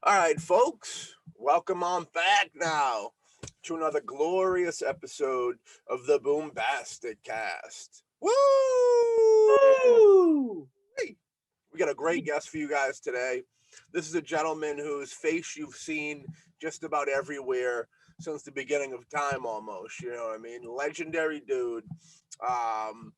All right, folks, welcome on back now to another glorious episode of the BoomBastiCAST. Woo! Woo! Hey, we got a great guest for you guys today. This is a gentleman whose face you've seen just about everywhere since the beginning of time, almost. You know what I mean? Legendary dude. Um,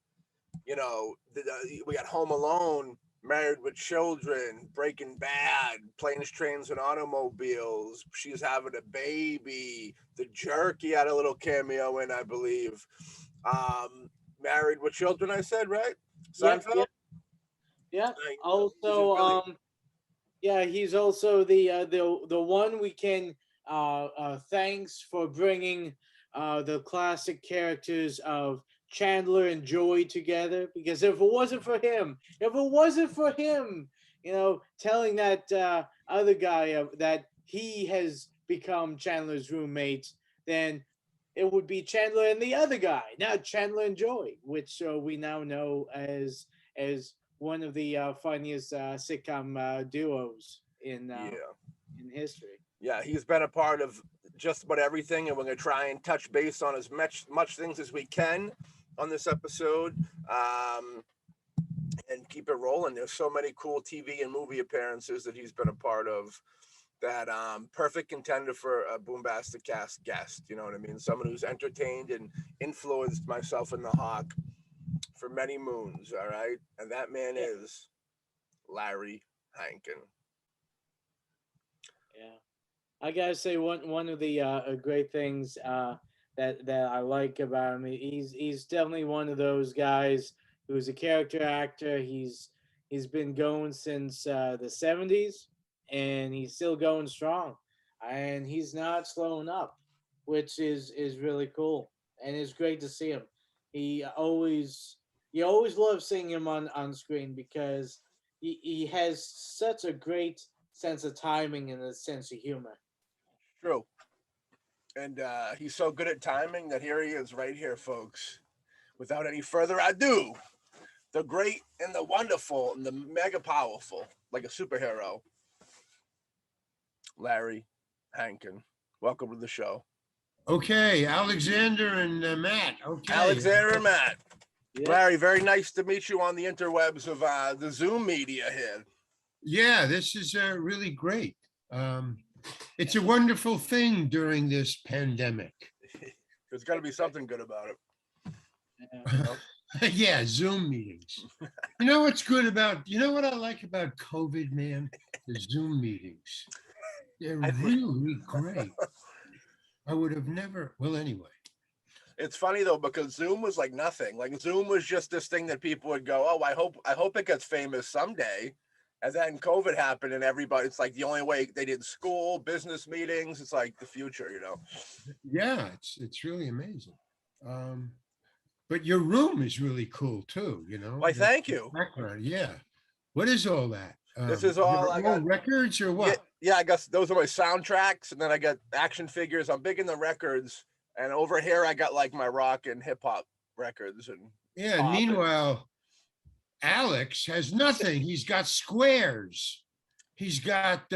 we got Home Alone, Married with Children, Breaking Bad, Planes, Trains, and Automobiles. She's having a baby. The Jerk, he had a little cameo in, I believe. Married with Children, I said, right? Yep, Seinfeld? yep, yep. He's a Also, really yeah, he's also the one we can thanks for bringing the classic characters of Chandler and Joey together. Because if it wasn't for him, telling that other guy that he has become Chandler's roommate, then it would be Chandler and the other guy. Now Chandler and Joey, which we now know as one of the funniest sitcom duos yeah. in history. Yeah, he's been a part of just about everything, and we're going to try and touch base on as much things as we can on this episode. And keep it rolling. There's so many cool TV and movie appearances that he's been a part of that perfect contender for a Boombastic Cast guest. You know what I mean? Someone who's entertained and influenced myself and the Hawk for many moons. All right, and that man Yeah. is Larry Hankin. Yeah, I gotta say one of the great things that I like about him. He's definitely one of those guys who's a character actor. He's been going since the 70s, and he's still going strong, and he's not slowing up, which is really cool, and it's great to see him. He always you always love seeing him on screen because he has such a great sense of timing and a sense of humor. True. And he's so good at timing that here he is right here, folks. Without any further ado, the great and the wonderful and the mega powerful, like a superhero, Larry Hankin. Welcome to the show. Okay, Alexander and Matt. Okay. Alexander and Matt. Yeah. Larry, very nice to meet you on the interwebs of the Zoom media here. Yeah, this is really great. It's a wonderful thing during this pandemic. There's got to be something good about it. Yeah. Yeah, Zoom meetings. You know what's good about, you know what I like about COVID, man? The Zoom meetings. They're really great. I would have never, well, anyway. It's funny though, because Zoom was like nothing. Like Zoom was just this thing that people would go, "Oh, I hope it gets famous someday." And then COVID happened, and everybody, it's like the only way they did school, business meetings. It's like the future, you know? Yeah, it's really amazing. But your room is really cool too, you know? Why, thank you. Background, yeah. What is all that? This is all I got. Records or what? Yeah, I guess those are my soundtracks, and then I got action figures. I'm big in the records, and over here I got like my rock and hip hop records and Yeah, pop and- meanwhile, Alex has nothing. He's got squares. He's got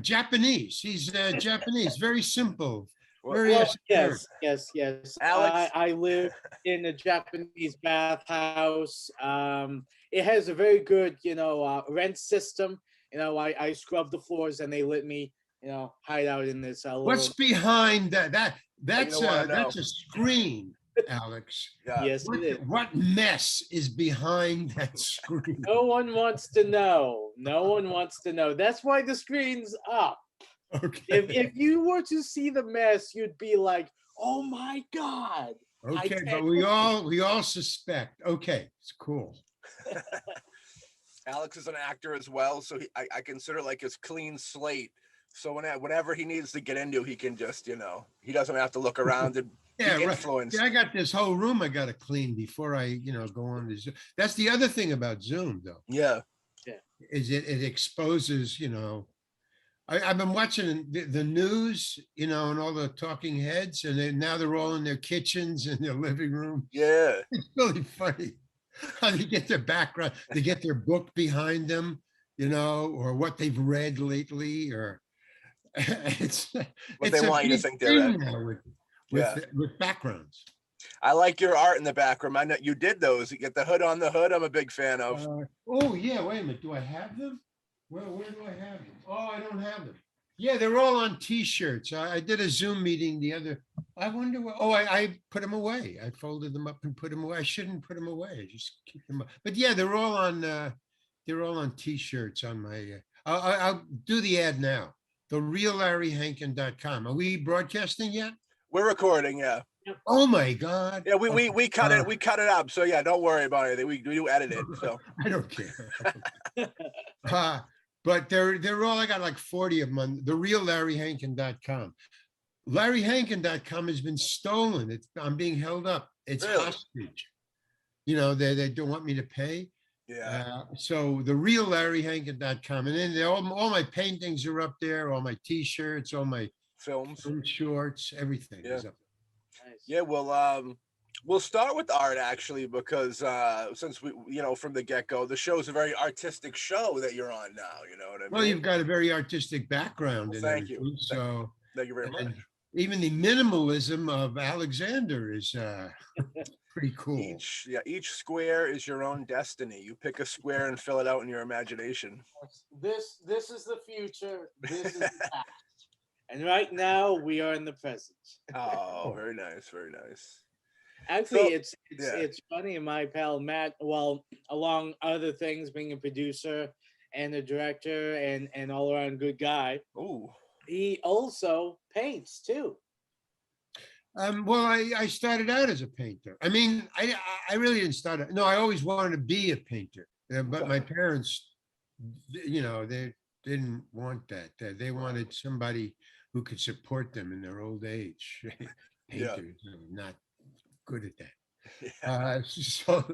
Japanese. He's Japanese, very simple. Very Well, esoteric. yes. Alex- I live in a Japanese bathhouse. It has a very good, rent system. I scrub the floors and they let me, hide out in this. What's behind that? That's don't wanna that's know. a screen, Alex. Yeah. Yes, it is. What mess is behind that screen? No one wants to know. No one wants to know. That's why the screen's up. Okay. If you were to see the mess, you'd be like, "Oh my god!" Okay, can't but we all suspect. Okay, it's cool. Alex is an actor as well, so I consider like his clean slate. So whenever he needs to get into, he can just, he doesn't have to look around and Yeah, be right. influenced. Yeah, I got this whole room I got to clean before I, go on to Zoom. That's the other thing about Zoom, though, Yeah. is it exposes, I've been watching the news, and all the talking heads, and now they're all in their kitchens and their living room. Yeah. It's really funny how they get their background, they get their book behind them, or what they've read lately, or it's What it's they a want you to big think they're thing in. now Yeah. with backgrounds. I like your art in the background. I know you did those. You get the hood on the hood. I'm a big fan of. Oh yeah, wait a minute. Do I have them? Where do I have them? Oh, I don't have them. Yeah, they're all on T-shirts. I did a Zoom meeting the other. I wonder what. Oh, I put them away. I folded them up and put them away. I shouldn't put them away. I just keep them up. But yeah, they're all on. They're all on T-shirts on my. I'll do the ad now. TheRealLarryHankin.com. Are we broadcasting yet? We're recording. Yeah. Oh my God. Yeah. We Okay. we cut it. We cut it up. So yeah, don't worry about anything. We do edit it. So I don't care. But they're all, I got like 40 of them on TheRealLarryHankin.com. LarryHankin.com has been stolen. I'm being held up. It's Really? hostage. You know, they don't want me to pay. yeah. So TheRealLarryHankin.com. And then all my paintings are up there, all my T-shirts, all my Films. film shorts, everything Yeah. is up. Nice. Yeah. We'll start with art actually because since we from the get go, the show's a very artistic show that you're on now. You know what I mean? Well, you've got a very artistic background Well, and thank you. everything. So Thank you very much. and even the minimalism of Alexander is pretty cool. Each square is your own destiny. You pick a square and fill it out in your imagination. This is the future. This is the past. And right now we are in the present. Oh, very nice, very nice. Actually, So- it's funny. My pal Matt, well, along other things, being a producer and a director and all around good guy, Ooh, he also paints too. Well, I started out as a painter. I mean, I really didn't start out. No, I always wanted to be a painter, but my parents, they didn't want that. They wanted somebody who could support them in their old age. Painters are not good at that. yeah. So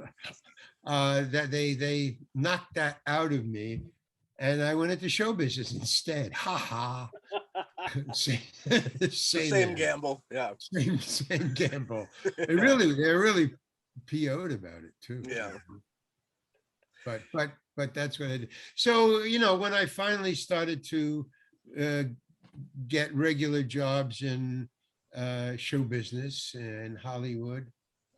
that they knocked that out of me, and I went into show business instead. Ha ha. Same, Same gamble. Yeah. same gamble. They're really PO'd about it too. Yeah. But that's what I did. So when I finally started to get regular jobs in show business and Hollywood,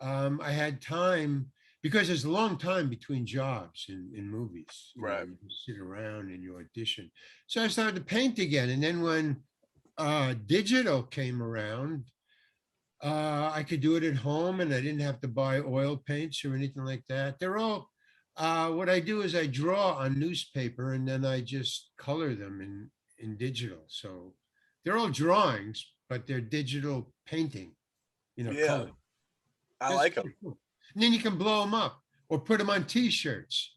I had time because there's a long time between jobs in movies. Right. You sit around and you audition. So I started to paint again, and then when digital came around, I could do it at home, and I didn't have to buy oil paints or anything like that. They're all what I do is I draw on newspaper, and then I just color them in digital. So they're all drawings, but they're digital painting. Yeah. Color. I That's like pretty them. cool. And then you can blow them up or put them on T-shirts.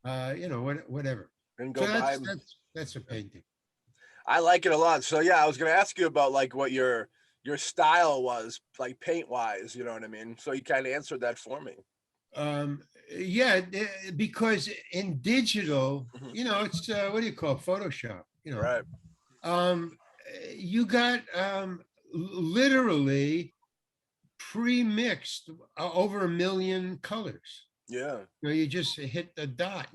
Whatever. And So go buy that's, them. that's a painting. I like it a lot. So yeah, I was gonna ask you about like what your style was, like paint wise. You know what I mean? So you kind of answered that for me. Yeah, because in digital, Mhm. it's what do you call it? Photoshop? Right. You got literally pre-mixed over 1 million colors. Yeah. You just hit the dot.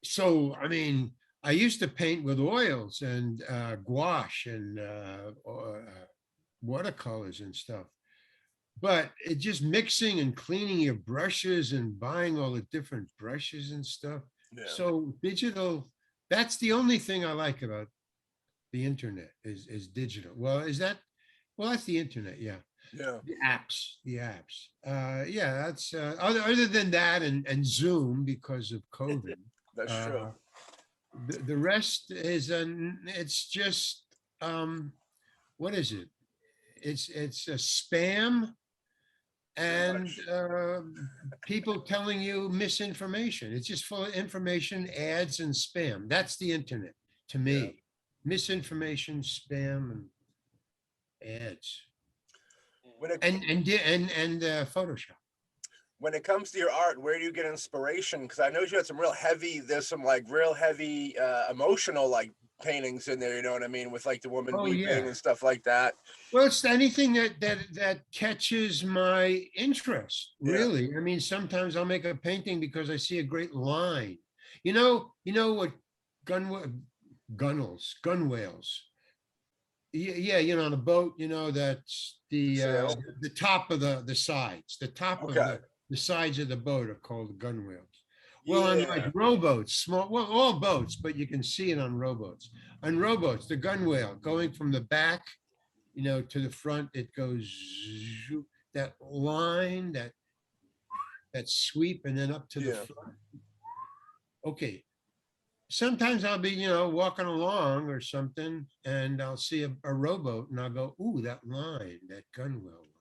So I mean, I used to paint with oils and gouache and watercolors and stuff. But it just mixing and cleaning your brushes and buying all the different brushes and stuff. Yeah. So digital, that's the only thing I like about the internet is digital. Well, that's the internet. Yeah. Yeah. The apps. Yeah, that's other than that and Zoom because of COVID. That's true. The rest is it's just what is it? It's a spam and people telling you misinformation. It's just full of information, ads, and spam. That's the internet to me. Yeah. Misinformation, spam, and ads, When it, and Photoshop. when it comes to your art, where do you get inspiration? Because I know you had some there's some like real heavy emotional like paintings in there, you know what I mean, with like the woman weeping Yeah. and stuff like that. Well, it's anything that catches my interest, Yeah. really. I mean, sometimes I'll make a painting because I see a great line. You know what gun whales. Yeah, you know, on a boat, you know, that's the top of the sides, the top of Okay. the sides of the boat are called gun whales. Well, on like Yeah. rowboats, small, well, all boats, but you can see it on rowboats. On rowboats, the gun whale going from the back, you know, to the front, it goes that line, that sweep, and then up to the Yeah. front. Okay. Sometimes I'll be, you know, walking along or something, and I'll see a rowboat, and I'll go, "Ooh, that line, that gunwale,"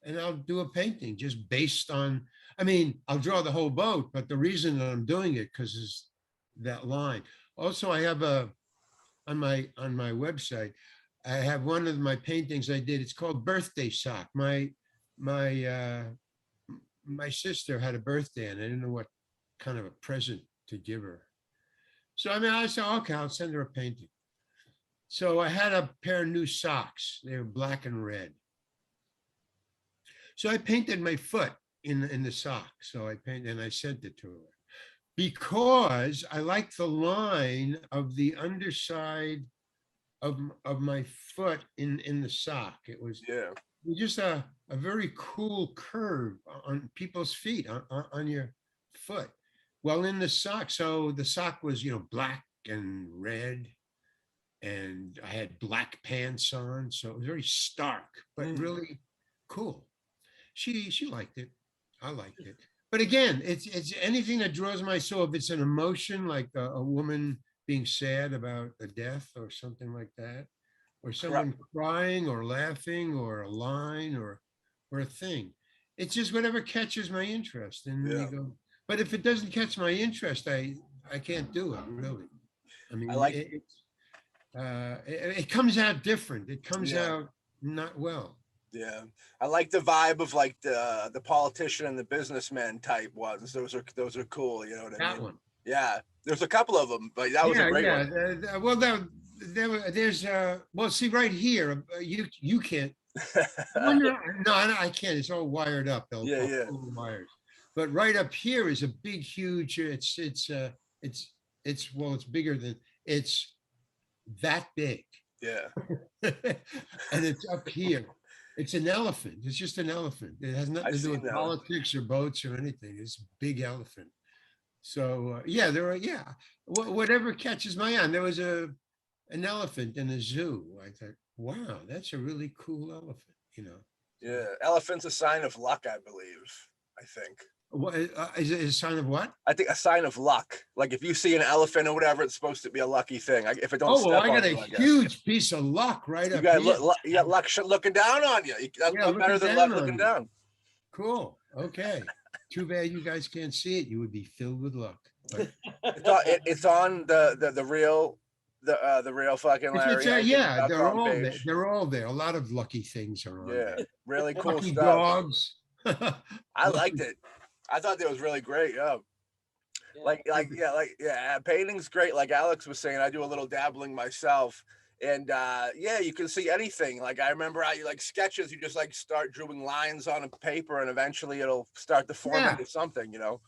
and I'll do a painting just based on. I mean, I'll draw the whole boat, but the reason that I'm doing it because it's that line. Also, I have a on my website. I have one of my paintings I did. It's called Birthday Sock. My my sister had a birthday, and I didn't know what kind of a present to give her. So I mean, I said, okay, I'll send her a painting. So I had a pair of new socks. They were black and red. So I painted my foot in the sock. So I painted and I sent it to her because I like the line of the underside of my foot in the sock. It was just a very cool curve on people's feet on your foot. Well, in the sock, so the sock was, you know, black and red, and I had black pants on, so it was very stark, but really cool. She liked it. I liked it. But again, it's anything that draws my soul. If it's an emotion, like a woman being sad about a death or something like that, or someone crying or laughing, or a line or a thing. It's just whatever catches my interest. And then you go, but if it doesn't catch my interest, I can't do it really. I mean, I like it comes out different. It comes out not well. Yeah, I like the vibe of like the politician and the businessman type ones. Those are cool. You know what I mean? That one. Yeah, there's a couple of them, but that was a great one. Well, there's well, see right here, you can't. No, I can't. It's all wired up. All wires. But right up here is a big, huge. It's well, it's bigger than it's that big. Yeah. And it's up here. It's an elephant. It's just an elephant. It has nothing to do with politics or boats or anything. It's a big elephant. So yeah, there are whatever catches my eye. There was an elephant in a zoo. I thought, wow, that's a really cool elephant. You know. Yeah, elephant's a sign of luck, I believe. I think. What is it? A sign of what? I think a sign of luck. Like if you see an elephant or whatever, it's supposed to be a lucky thing. If it don't. Oh, well, I got a huge piece of luck right up here. You got luck looking down on you. That's better than luck looking down. Cool. Okay. Too bad you guys can't see it. You would be filled with luck. But it's on the real fucking Larry. They're all there. They're all there. A lot of lucky things are on. Yeah, really cool lucky stuff. Dogs. I liked it. I thought that was really great. Painting's great. Like Alex was saying, I do a little dabbling myself, and you can see anything. Like I remember I like sketches. You just like start drawing lines on a paper, and eventually it'll start to form into something. You know.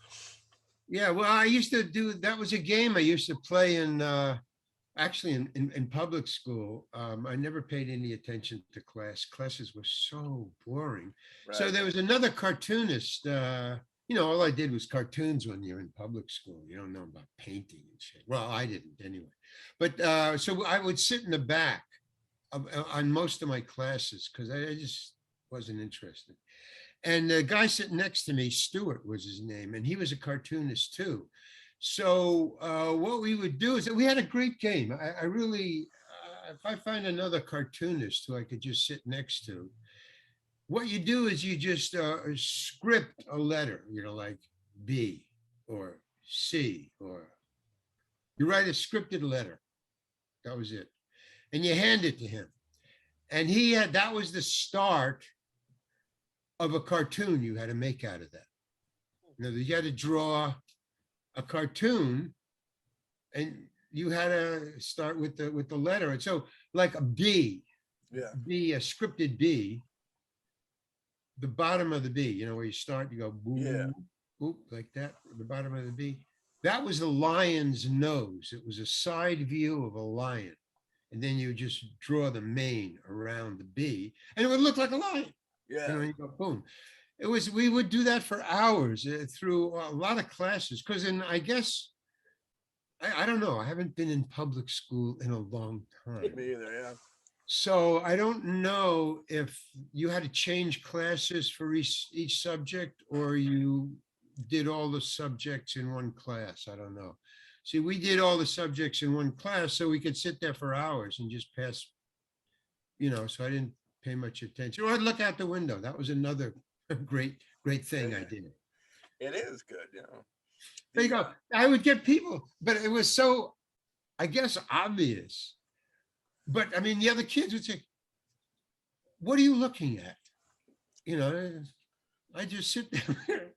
Yeah. Well, I used to do. That was a game I used to play in. Actually, in public school, I never paid any attention to class. Classes were so boring. Right. So there was another cartoonist. All I did was cartoons when you're in public school. You don't know about painting and shit. Well, I didn't anyway. But so I would sit in the back on most of my classes because I just wasn't interested. And the guy sitting next to me, Stuart was his name, and he was a cartoonist too. So what we would do is that we had a great game. I really, if I find another cartoonist who I could just sit next to, what you do is you just script a letter, like B or C, or you write a scripted letter. That was it. And you hand it to him. And that was the start of a cartoon you had to make out of that. You had to draw a cartoon, and you had to start with the letter. And so like a B, a scripted B, the bottom of the B, where you start, you go boom, boop, like that, the bottom of the B. that was a lion's nose. It was a side view of a lion. And then you just draw the mane around the bee and it would look like a lion. Yeah. You know, you go boom. We would do that for hours through a lot of classes. Because I guess, I don't know, I haven't been in public school in a long time. Me either, yeah. So I don't know if you had to change classes for each subject or you did all the subjects in one class. I don't know. See, we did all the subjects in one class so we could sit there for hours and just pass, you know, so I didn't pay much attention. Or I'd look out the window. That was another great thing I did. It is good, you know. There you go. I would get people, but it was so, I guess, obvious. But I mean, the other kids would say, what are you looking at? You know, I just sit there,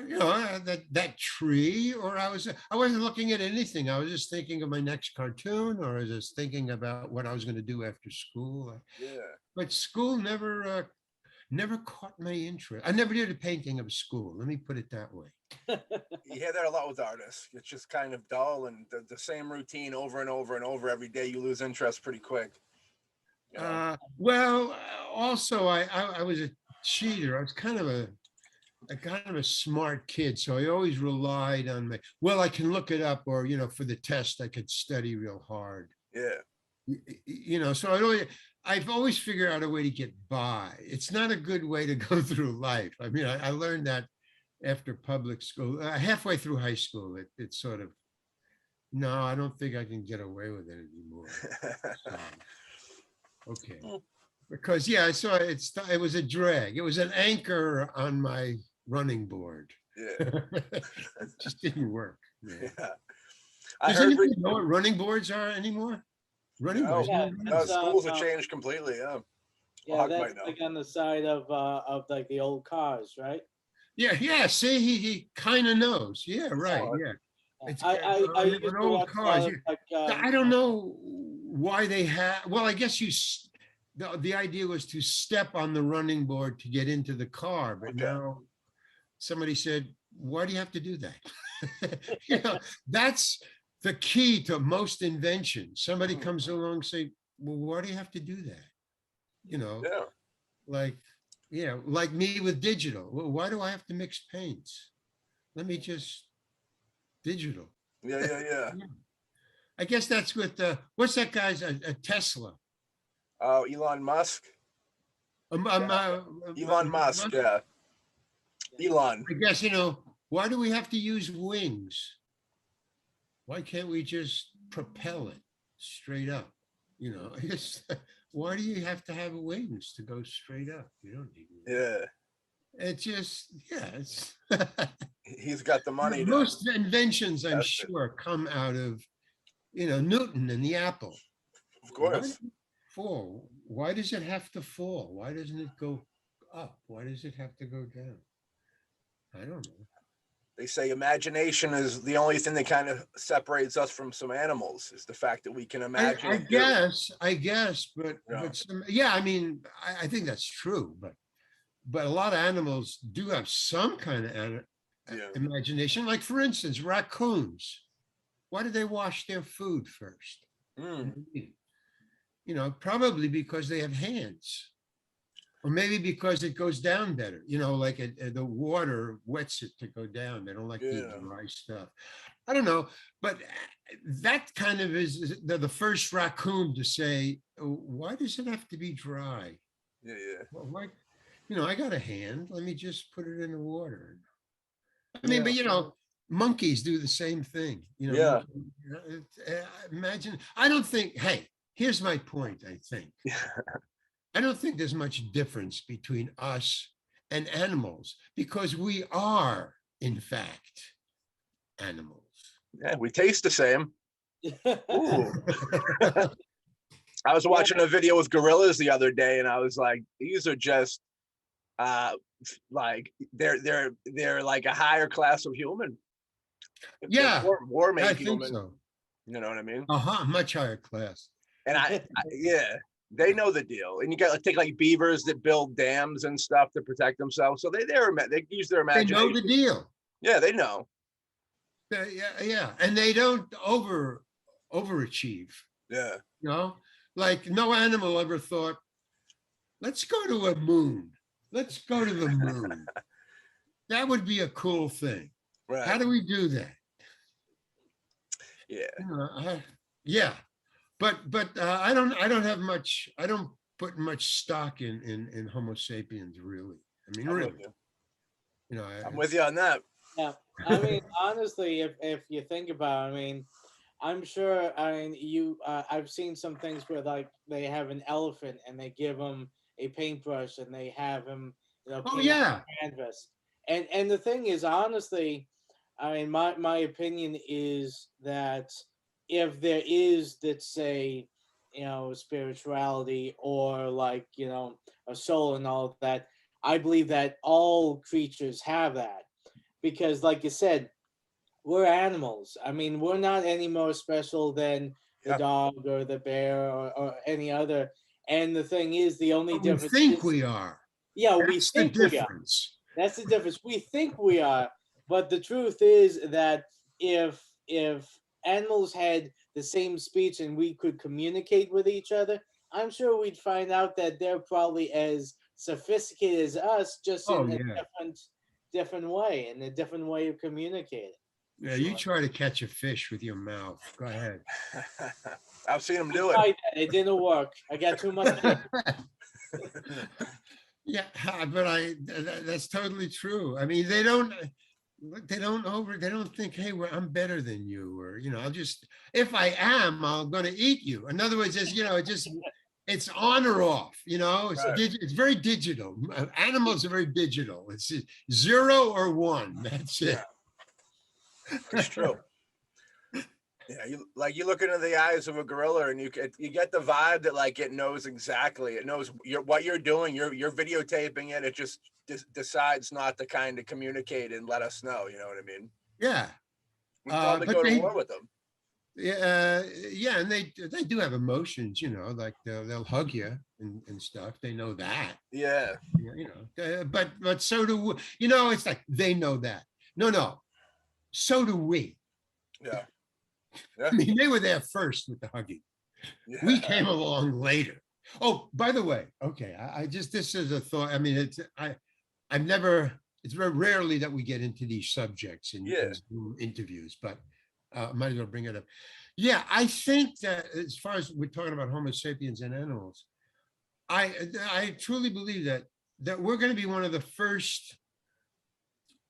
you know, that tree, or I wasn't looking at anything. I was just thinking of my next cartoon, or I was just thinking about what I was going to do after school. Yeah. But school never caught my interest. I never did a painting of school. Let me put it that way. You hear that a lot with artists. It's just kind of dull and the same routine over and over and over every day. You lose interest pretty quick. You know? Well, also I was a cheater. I was kind of a smart kid, so I always relied on I can look it up, or you know, for the test I could study real hard. Yeah. You know, so I've always figured out a way to get by. It's not a good way to go through life. I mean, I learned that after public school, halfway through high school, it sort of, no, I don't think I can get away with it anymore. So, okay. Because yeah, I saw it was a drag. It was an anchor on my running board. Yeah. It just didn't work. Yeah. Does anybody know what running boards are anymore? Running boards. Yeah, No, schools have changed completely. Yeah. Yeah, that's like on the side of like the old cars, right? Yeah. See, he kind of knows. Yeah, right. Yeah. It's I used an to old watch cars. like, I don't know why they have. Well, I guess the idea was to step on the running board to get into the car, but now somebody said, "Why do you have to do that?" You know, that's the key to most inventions. Somebody comes along and say, "Well, why do you have to do that?" You know, like me with digital. Well, why do I have to mix paints? Let me just digital. Yeah. I guess that's with what's that guy's a Tesla? Oh, Elon Musk. Elon Musk. Yeah. Elon. I guess, you know, why do we have to use wings? Why can't we just propel it straight up? You know, I guess, why do you have to have wings to go straight up? You don't need wings. Yeah. It just, it's he's got the money. Most inventions, I'm sure, come out of, you know, Newton and the apple. Of course. Why does it have to fall? Why doesn't it go up? Why does it have to go down? I don't know. They say imagination is the only thing that kind of separates us from some animals, is the fact that we can imagine. I guess, but I mean, I think that's true, but a lot of animals do have some kind of imagination. Like, for instance, raccoons. Why do they wash their food first? You know, probably because they have hands, or maybe because it goes down better. You know, like the water wets it to go down. They don't like the dry stuff. I don't know, but that kind of is the first raccoon to say, why does it have to be dry? Yeah. Well, why? You know, I got a hand. Let me just put it in the water. I mean, but you know, monkeys do the same thing. You know, imagine. I don't think. Hey, here's my point. I think. I don't think there's much difference between us and animals, because we are, in fact, animals. Yeah, we taste the same. Ooh. I was watching a video with gorillas the other day, and I was like, these are just like they're like a higher class of human. Yeah, war made I human. think so. You know what I mean? Much higher class. And they know the deal. And you got to take like beavers that build dams and stuff to protect themselves. So they use their imagination. They know the deal. Yeah, they know. Yeah, and they don't overachieve. Yeah. You know, like no animal ever thought, let's go to a moon. Let's go to the moon. That would be a cool thing. Right. How do we do that? Yeah. You know, yeah, but I don't have much. I don't put much stock in Homo sapiens, really. I mean, I'm really. with you. You know, I'm with you on that. Yeah, I mean, honestly, if you think about it, I mean, I'm sure. I mean, I've seen some things where like they have an elephant and they give him a paintbrush and they have him, oh paint on yeah. a canvas. And the thing is, honestly, I mean, my opinion is that if there is, let's say, spirituality or like a soul and all of that, I believe that all creatures have that because, like you said, we're animals. I mean, we're not any more special than the Yeah. dog or the bear or any other. And the thing is, the only But we difference think is, we are. yeah, we That's the think we are. difference. That's the difference. We think we are, but the truth is that if animals had the same speech and we could communicate with each other, I'm sure we'd find out that they're probably as sophisticated as us, just Oh in a yeah. different way, in a different way of communicating. Yeah, you try to catch a fish with your mouth. Go ahead. I've seen them I do it. tried that. It didn't work. I got too much. Yeah, but that's totally true. I mean, they don't think, hey, I'm better than you, or I'll just, if I am, I'm going to eat you. In other words, it's on or off. Right. It's very digital. Animals are very digital. It's 0 or 1. That's it. Yeah. It's true. Yeah, you look into the eyes of a gorilla and you get the vibe that like it knows exactly. It knows what you're doing. You're videotaping it. It just decides not to kind of communicate and let us know. You know what I mean? Yeah. We probably But go to war with them. Yeah, and they do have emotions. Like they'll hug you and stuff. They know that. Yeah. But so do we. It's like they know that. No. So do we. Yeah. I mean, they were there first with the hugging. Yeah. We came along later. Oh, by the way, okay. This is a thought. I mean, it's very rarely that we get into these subjects in Zoom interviews, but might as well bring it up. Yeah, I think that as far as we're talking about Homo sapiens and animals, I truly believe that we're going to be one of the first,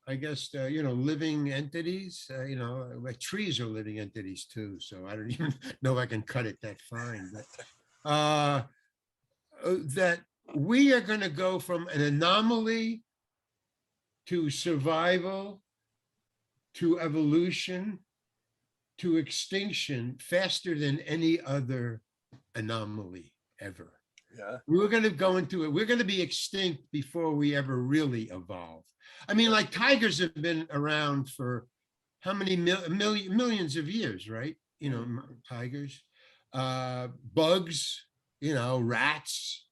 I guess, living entities, like trees are living entities too. So I don't even know if I can cut it that fine, but that we are going to go from an anomaly to survival, to evolution, to extinction faster than any other anomaly ever. Yeah. We're going to go into it. We're going to be extinct before we ever really evolve. I mean, like tigers have been around for how many millions of years, right? Tigers, bugs, rats.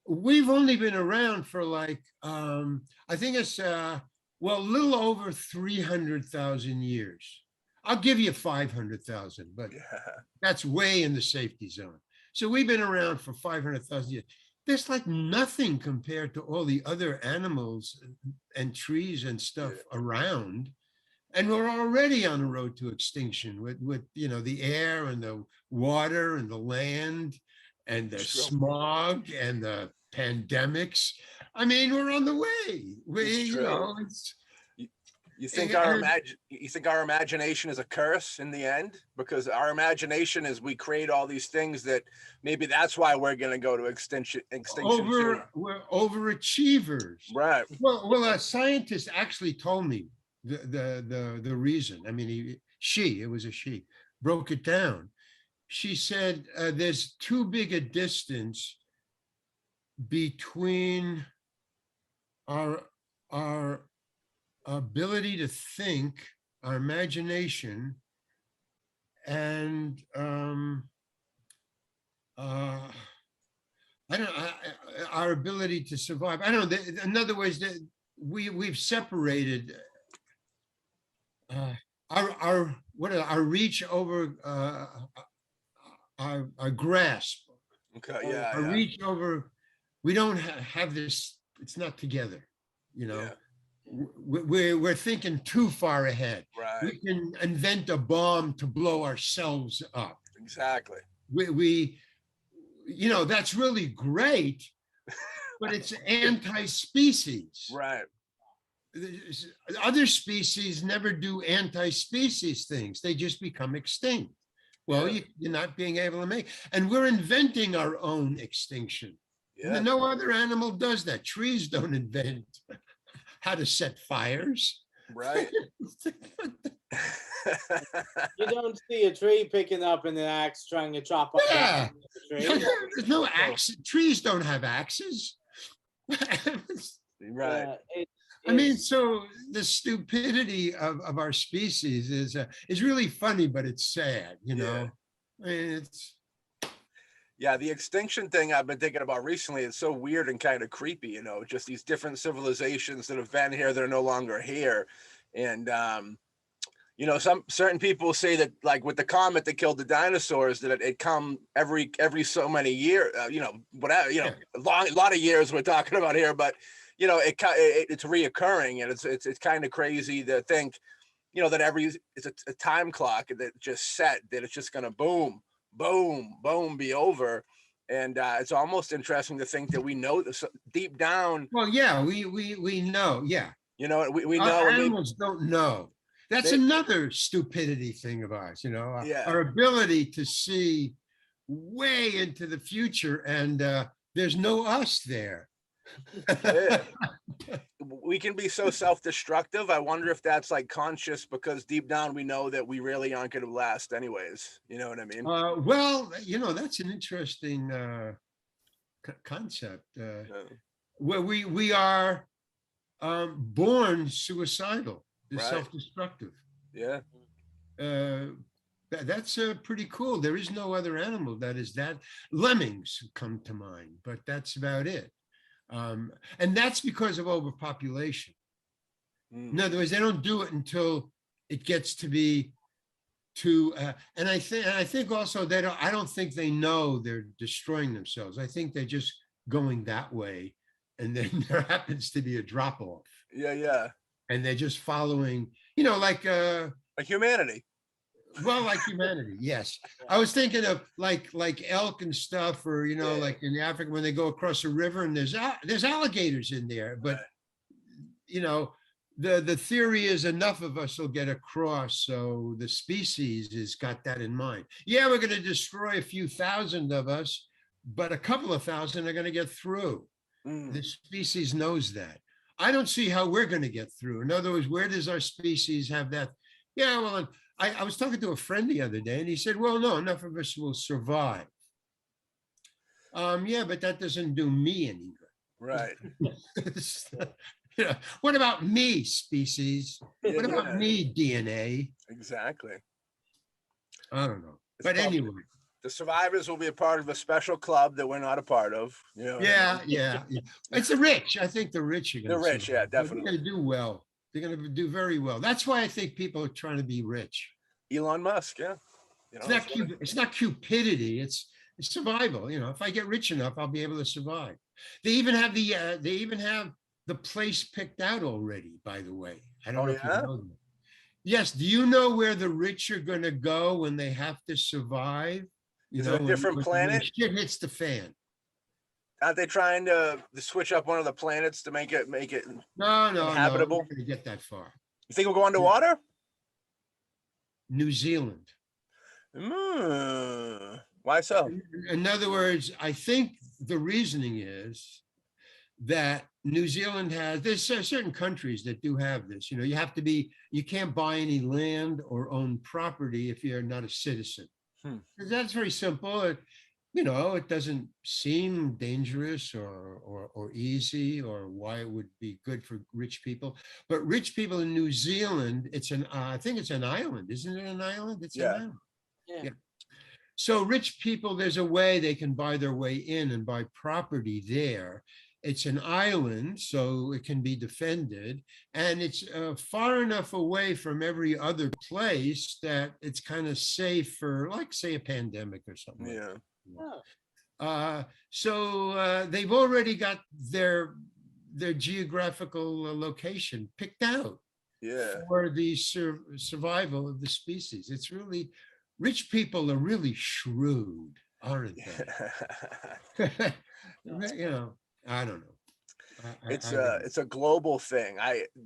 We've only been around for like, I think it's, a little over 300,000 years. I'll give you 500,000, but that's way in the safety zone. So we've been around for 500,000 years. There's like nothing compared to all the other animals and trees and stuff around. And we're already on the road to extinction with the air and the water and the land and the smog and the pandemics. I mean, we're on the way. You think our imagination is a curse in the end? Because our imagination is we create all these things that maybe that's why we're going to go to extinction. We're overachievers, right? Well, a scientist actually told me the reason. I mean, it was a she, broke it down. She said there's too big a distance between our ability to think, our imagination, and our ability to survive. I don't know. In other words, we've separated. our reach over our grasp, Okay, yeah, our yeah, reach over, we don't have this, it's not together, you know. yeah, We're thinking too far ahead. right, We can invent a bomb to blow ourselves up. exactly. We you know, that's really great, but it's anti-species. Right. Other species never do anti-species things. They just become extinct. Well, Yeah. you're not being able to make, and we're inventing our own extinction. Yeah. No other animal does that. Trees don't invent how to set fires. Right. You don't see a tree picking up an axe trying to chop up Yeah. the tree. There's no axe. Trees don't have axes. Right. I mean, so the stupidity of our species is really funny, but it's sad, you know. I mean, it's Yeah, the extinction thing I've been thinking about recently is so weird and kind of creepy, you know, just these different civilizations that have been here that are no longer here. And you know, some certain people say that, like with the comet that killed the dinosaurs, that it come every so many years, you know, whatever, you know, a lot of years we're talking about here, but you know, it's reoccurring, and it's kind of crazy to think, you know, that it's a time clock that just set, that it's just gonna boom, boom, boom, be over. And it's almost interesting to think that we know this deep down. well, yeah, we know, yeah. You know, we know. Animals don't know. That's another stupidity thing of ours, you know, Yeah. our ability to see way into the future, and there's no us there. Yeah. We can be so self-destructive. I wonder if that's like conscious, because deep down we know that we really aren't going to last anyways. You know what I mean? Well, you know, that's an interesting concept. Where we are born suicidal, Right. self-destructive. Yeah. That's pretty cool. There is no other animal that is that. Lemmings come to mind, but that's about it. And that's because of overpopulation. In other words, they don't do it until it gets to be too. And I think also I don't think they know they're destroying themselves. I think they're just going that way, and then there happens to be a drop off. Yeah. Yeah. And they're just following, you know, like humanity. Well, like humanity, yes. I was thinking of like elk and stuff, or you know, like in Africa when they go across a river and there's alligators in there, but you know, the theory is enough of us will get across, so the species has got that in mind. Yeah, we're going to destroy a few thousand of us, but a couple of thousand are going to get through. The species knows that. I don't see how we're going to get through. In other words, where does our species have that? Yeah, well, I was talking to a friend the other day, and he said, well, no, enough of us will survive. Yeah, but that doesn't do me any good. Right. Yeah. What about me, species? What about me, DNA? Exactly. I don't know. But anyway. The survivors will be a part of a special club that we're not a part of. You know. Yeah. It's the rich. I think the rich are going to. They're rich, yeah, definitely. They're going to do well. They're going to do very well. That's why I think people are trying to be rich. Elon Musk, yeah. You know, it's not cupidity. It's survival. You know, if I get rich enough, I'll be able to survive. They even have the place picked out already. By the way, I don't know if you know that. Yes. Do you know where the rich are going to go when they have to survive? You know, a different planet. When shit hits the fan. Aren't they trying to switch up one of the planets to make it no inhabitable? We're going to get that far. You think we'll go underwater? New Zealand. Why so? In other words, I think the reasoning is that New Zealand there's certain countries that do have this. You know, you can't buy any land or own property if you're not a citizen. That's very simple. You know, it doesn't seem dangerous or easy, or why it would be good for rich people. But rich people in New Zealand, I think it's an island, isn't it? An island? It's an island. Yeah. So rich people, there's a way they can buy their way in and buy property there. It's an island, so it can be defended, and it's far enough away from every other place that it's kind of safe for, like, say, a pandemic or something. Yeah. Like that. So they've already got their geographical location picked out for the survival of the species. It's really, rich people are really shrewd, aren't they? You know, I don't know. It's a global thing.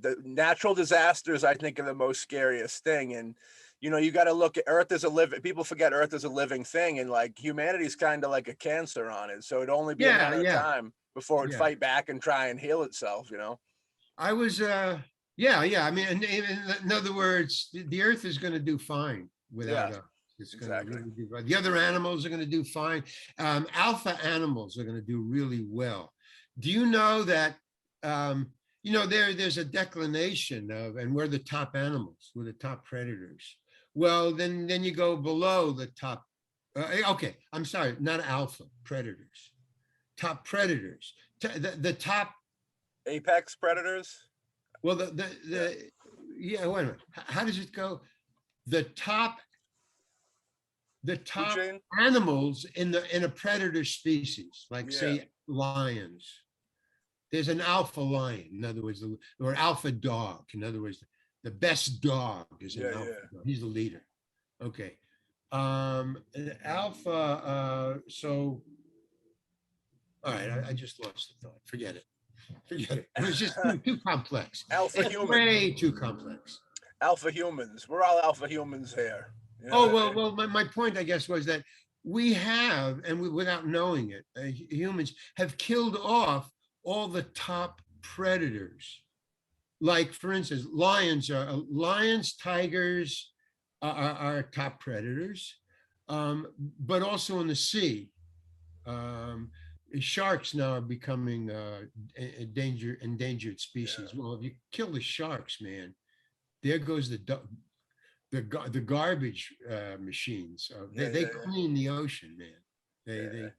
The natural disasters, I think, are the most scariest thing. And you got to look at Earth as a living. People forget Earth is a living thing, and like humanity's kind of like a cancer on it. So it'd only be a matter of time before it'd fight back and try and heal itself. I was I mean, in other words, the Earth is going to do fine without us. It's going to really do fine. The other animals are going to do fine. Alpha animals are going to do really well. Do you know that there's a declination of, and we're the top animals, we're the top predators. Well, then you go below the top. Okay, I'm sorry, not alpha predators, top predators. The top apex predators. Well, wait a minute. How does it go? The top animals in a predator species, like say lions. There's an alpha lion, in other words, or alpha dog. In other words, the best dog is an alpha dog. He's the leader. Okay. An alpha. So, all right. I just lost the thought. Forget it. It was just too complex. Alpha human. Way too complex. Alpha humans. We're all alpha humans here. Well, my point, I guess, was that we have, and without knowing it, humans have killed off all the top predators. Like, for instance, lions, tigers are top predators, but also in the sea. Sharks now are becoming endangered species. Well, if you kill the sharks, man, there goes the garbage machines. They clean the ocean, man.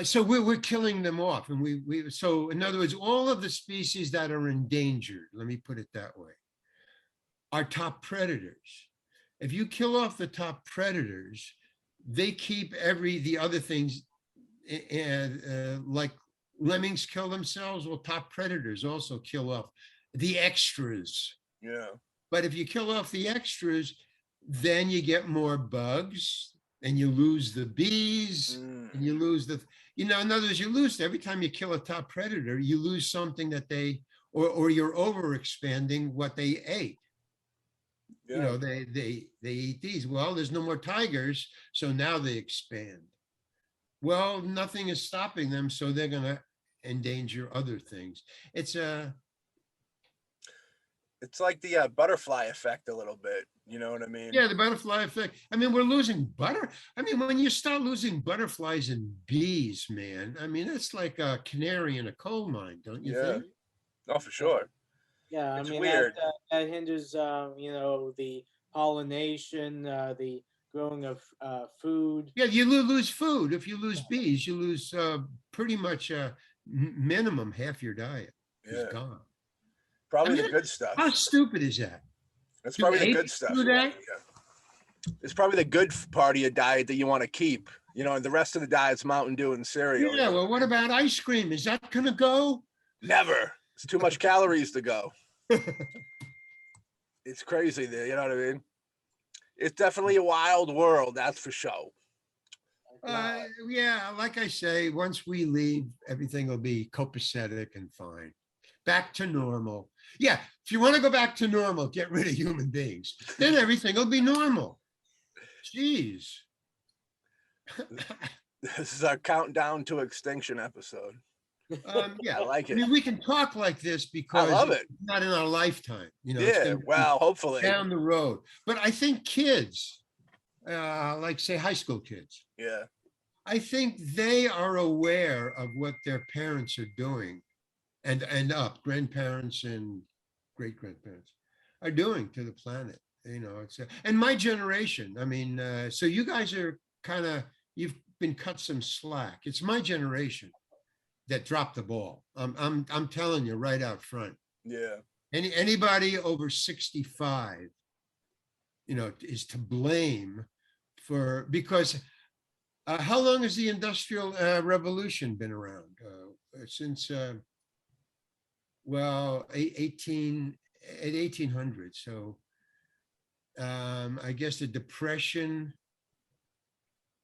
So we're killing them off, and so in other words, all of the species that are endangered, let me put it that way, are top predators. If you kill off the top predators, they keep the other things. Like lemmings kill themselves, well, top predators also kill off the extras. Yeah. But if you kill off the extras, then you get more bugs, and you lose the bees, and you lose in other words, you lose every time you kill a top predator, you lose something that or you're overexpanding what they ate. Yeah. They eat these. Well, there's no more tigers, so now they expand. Well, nothing is stopping them, so they're going to endanger other things. It's like the butterfly effect a little bit. You know what I mean? Yeah, the butterfly effect. I mean, we're losing when you start losing butterflies and bees, man, I mean, it's like a canary in a coal mine, don't you think? Oh, for sure. Yeah, it's I mean, weird. that hinders, the pollination, the growing of food. Yeah, you lose food. If you lose bees, you lose pretty much minimum half your diet is gone. Probably the good stuff. How stupid is that? That's probably the good stuff. It's probably the good part of your diet that you want to keep. And the rest of the diet's Mountain Dew and cereal. Yeah, well, what about ice cream? Is that going to go? Never. It's too much calories to go. It's crazy there, you know what I mean? It's definitely a wild world, that's for sure. Yeah, like I say, once we leave, everything will be copacetic and fine. Back to normal. Yeah, if you want to go back to normal, get rid of human beings. Then everything will be normal. Jeez. This is our countdown to extinction episode. Yeah, I like it. I mean, we can talk like this because I love it. It's not in our lifetime. Yeah, well, hopefully. Down the road. But I think kids, like say high school kids. Yeah. I think they are aware of what their parents are doing and grandparents and great grandparents are doing to the planet. It's and my generation. I mean, so you guys are you've been cut some slack. It's my generation that dropped the ball. I'm telling you right out front. Yeah. Anybody over 65, is to blame because how long has the Industrial Revolution been around? Since well, 1800. So I guess the Depression.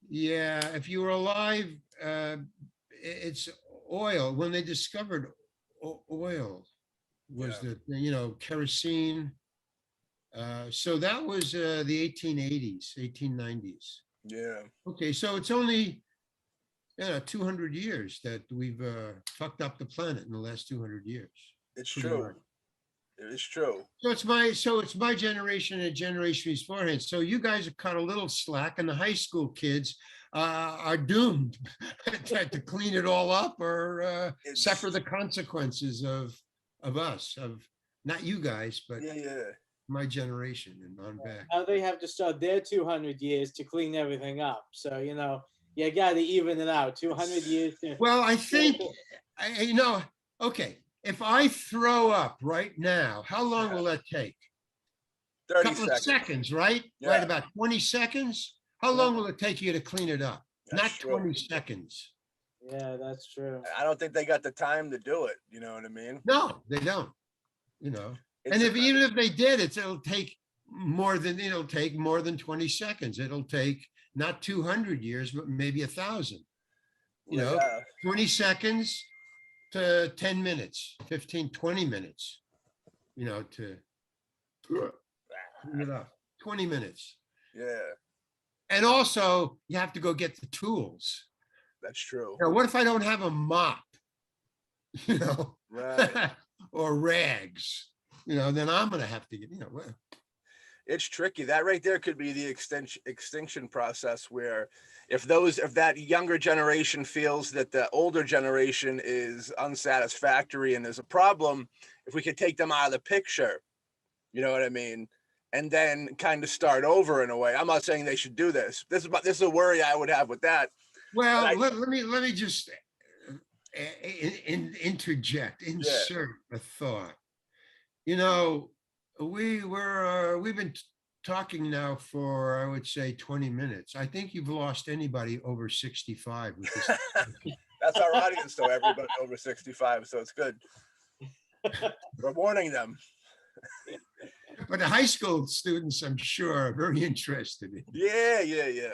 Yeah, if you were alive, it's oil. When they discovered oil was the kerosene. So that was the 1880s, 1890s. Yeah. Okay, so it's only 200 years that we've fucked up the planet in the last 200 years. It's Pretty true. much. It is true. So it's my generation and a generation beforehand. So you guys have cut a little slack, and the high school kids are doomed to clean it all up or suffer the consequences of us, of not you guys, but my generation and on back. Now they have to start their 200 years to clean everything up. So you got to even it out. 200 years. Well, I think okay. If I throw up right now, how long will that take? 30 couple of seconds, right? Yeah. Right, about 20 seconds. How long will it take you to clean it up? That's Not true. 20 seconds. Yeah, that's true. I don't think they got the time to do it. You know what I mean? No, they don't. And even if they did, it'll take more than 20 seconds. It'll take not 200 years, but maybe 1,000. 20 seconds to 10 minutes, 15, 20 minutes, to clean it up. 20 minutes. Yeah. And also, you have to go get the tools. That's true. What if I don't have a mop? Right. Or rags? Then I'm going to have to get, It's tricky. That right there could be the extinction process, where if that younger generation feels that the older generation is unsatisfactory and there's a problem, if we could take them out of the picture, you know what I mean? And then kind of start over in a way. I'm not saying they should do this. This is a worry I would have with that. Well, let me just insert a thought. We've been talking now for, I would say, 20 minutes. I think you've lost anybody over 65 with this. That's our audience, though, everybody over 65, so it's good. We're warning them. But the high school students, I'm sure, are very interested in. Yeah.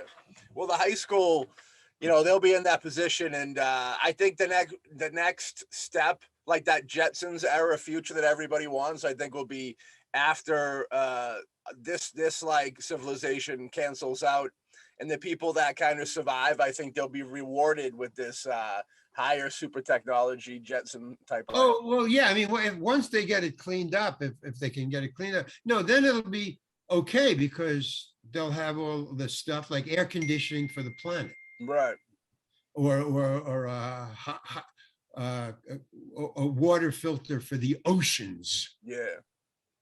Well, the high school, they'll be in that position, and I think the next step, like that Jetsons era future that everybody wants, I think will be after this like civilization cancels out, and the people that kind of survive, I think they'll be rewarded with this higher super technology Jetson type. Oh, well, yeah. I mean, once they get it cleaned up, if they can get it cleaned up, no, then it'll be okay, because they'll have all the stuff like air conditioning for the planet, right? Or a water filter for the oceans. Yeah.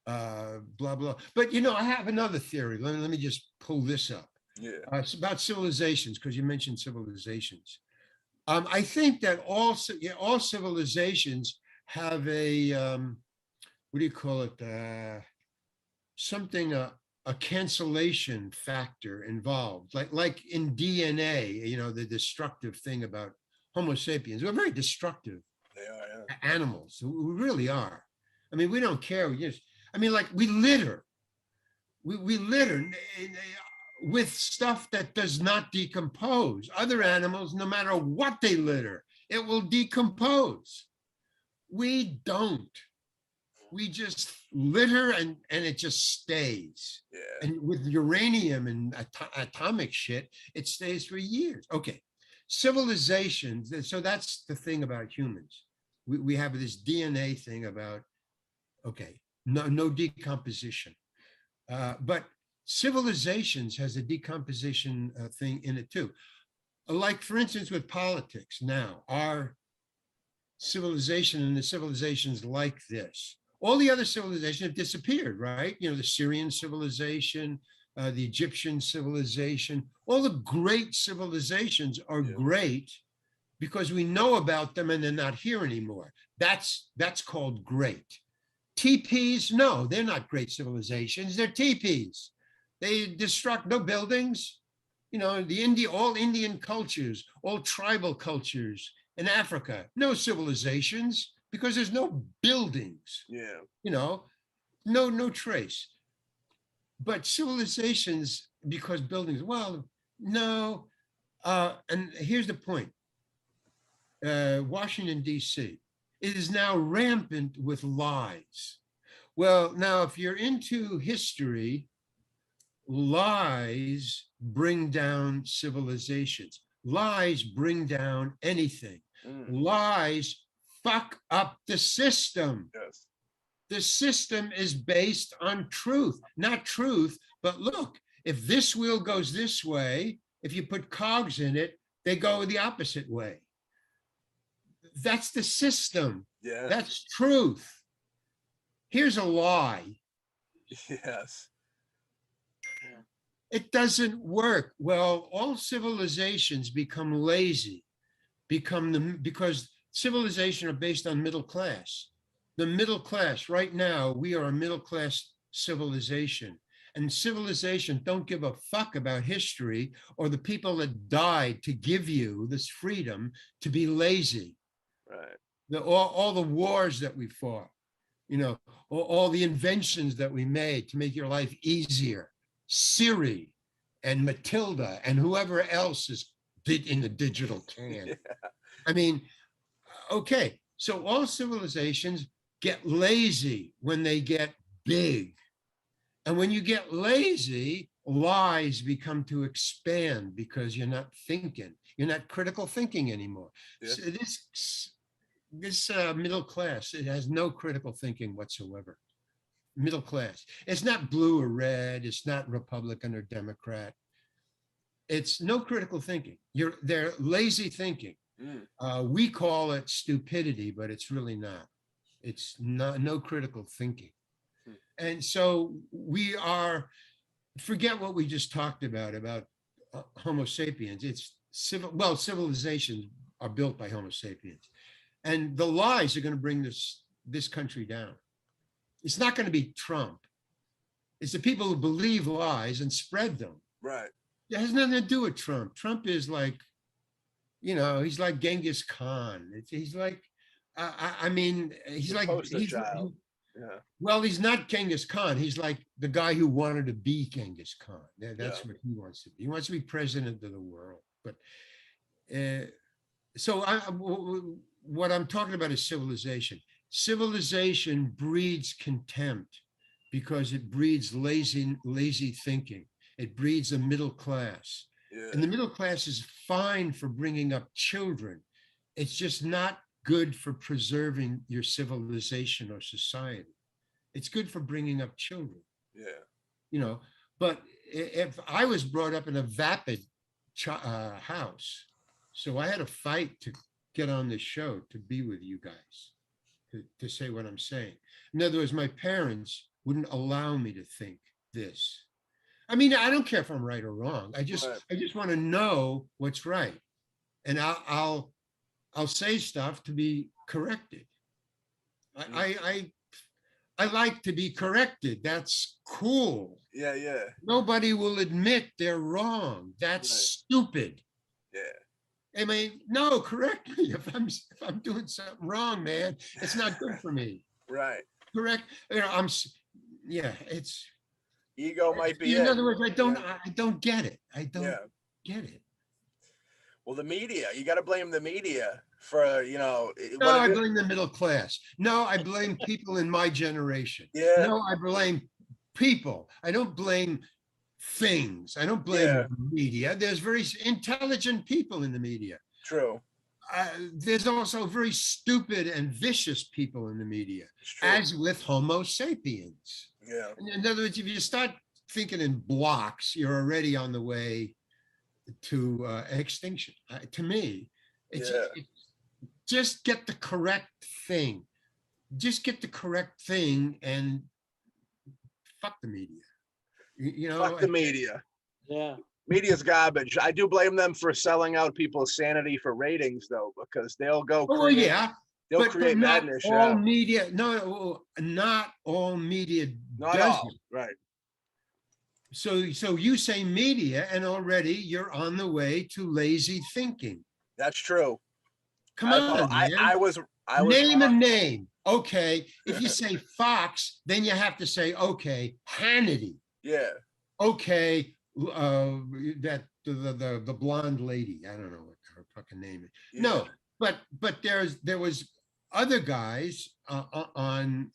Blah blah. But I have another theory. Let me just pull this up. Yeah. It's about civilizations, because you mentioned civilizations. I think that all civilizations have a what do you call it? Something a cancellation factor involved, like in DNA. The destructive thing about Homo sapiens. We're very destructive. They are, animals. We really are. I mean, we don't care. Like we litter. We litter with stuff that does not decompose. Other animals, no matter what they litter, it will decompose. We don't. We just litter and it just stays. Yeah. And with uranium and atomic shit, it stays for years. Okay. Civilizations. So that's the thing about humans. We have this DNA thing about, no decomposition. But civilizations has a decomposition thing in it too. Like, for instance, with politics now, our civilization and the civilizations like this, all the other civilizations have disappeared, right? The Syrian civilization, the Egyptian civilization, all the great civilizations are great because we know about them and they're not here anymore. That's called great. TPs, no, they're not great civilizations. They're TPs. They destruct no buildings. You know, all Indian cultures, all tribal cultures in Africa, no civilizations because there's no buildings. Yeah. You know, no trace. But civilizations, because buildings, well, no. And here's the point. Washington, D.C. It is now rampant with lies. Well, now, if you're into history, lies bring down civilizations. Lies bring down anything. Lies fuck up the system. Yes. The system is based on truth, not truth, but look, if this wheel goes this way, if you put cogs in it, they go the opposite way. That's the system. Yeah. That's truth. Here's a lie. Yes. It doesn't work. Well, all civilizations become lazy, because civilization are based on middle class. The middle class, right now, we are a middle class civilization. And civilization don't give a fuck about history or the people that died to give you this freedom to be lazy. Right. All the wars that we fought, you know, all the inventions that we made to make your life easier. Siri and Matilda and whoever else is in the digital can. Yeah. I mean, okay, so all civilizations get lazy when they get big. And when you get lazy, lies become to expand because you're not thinking. You're not critical thinking anymore. Yeah. So this middle class, it has no critical thinking whatsoever. Middle class. It's not blue or red. It's not Republican or Democrat. It's no critical thinking. They're lazy thinking. We call it stupidity, but it's really not. It's no critical thinking. And so we are, forget what we just talked about Homo sapiens. It's civilizations are built by Homo sapiens. And the lies are going to bring this country down. It's not going to be Trump. It's the people who believe lies and spread them. Right. It has nothing to do with Trump. Trump is like, you know, he's like Genghis Khan. He's like, I mean, he's like, yeah. Well, he's not Genghis Khan. He's like the guy who wanted to be Genghis Khan. That's what he wants to be. He wants to be president of the world. But so what I'm talking about is civilization. Civilization breeds contempt because it breeds lazy thinking. It breeds a middle class. Yeah. And the middle class is fine for bringing up children. It's just not good for preserving your civilization or society. It's good for bringing up children. Yeah. You know, but if I was brought up in a vapid house, so I had to fight to get on this show, to be with you guys, to say what I'm saying. In other words, my parents wouldn't allow me to think this. I mean, I don't care if I'm right or wrong. I just want to know what's right. And I'll say stuff to be corrected. I like to be corrected. That's cool. Yeah. Nobody will admit they're wrong. That's stupid. Yeah. I mean, no, correct me if I'm doing something wrong, man. It's not good for me. Right. Correct. You know, it's ego might be. In other words, I don't get it. I don't get it. Well, the media, you got to blame the media for, you know. No, I blame the middle class. No, I blame people in my generation. Yeah. No, I blame people. I don't blame things. I don't blame the media. There's very intelligent people in the media. True. There's also very stupid and vicious people in the media, as with Homo sapiens. Yeah. In other words, if you start thinking in blocks, you're already on the way to extinction. To me, it's just get the correct thing. Just get the correct thing and fuck the media. You know, fuck the media. Yeah. Media's garbage. I do blame them for selling out people's sanity for ratings, though, because they'll go Oh create, yeah, they'll but create not madness. all Yeah. media. No, not all media Not does all. it. Right. So you say media, and already you're on the way to lazy thinking. That's true. Come on, man. I was Name a wrong. name. Okay. If you say Fox, then you have to say, okay, Hannity. Yeah. Okay, that the blonde lady. I don't know what her fucking name is. Yeah. No, but there was other guys on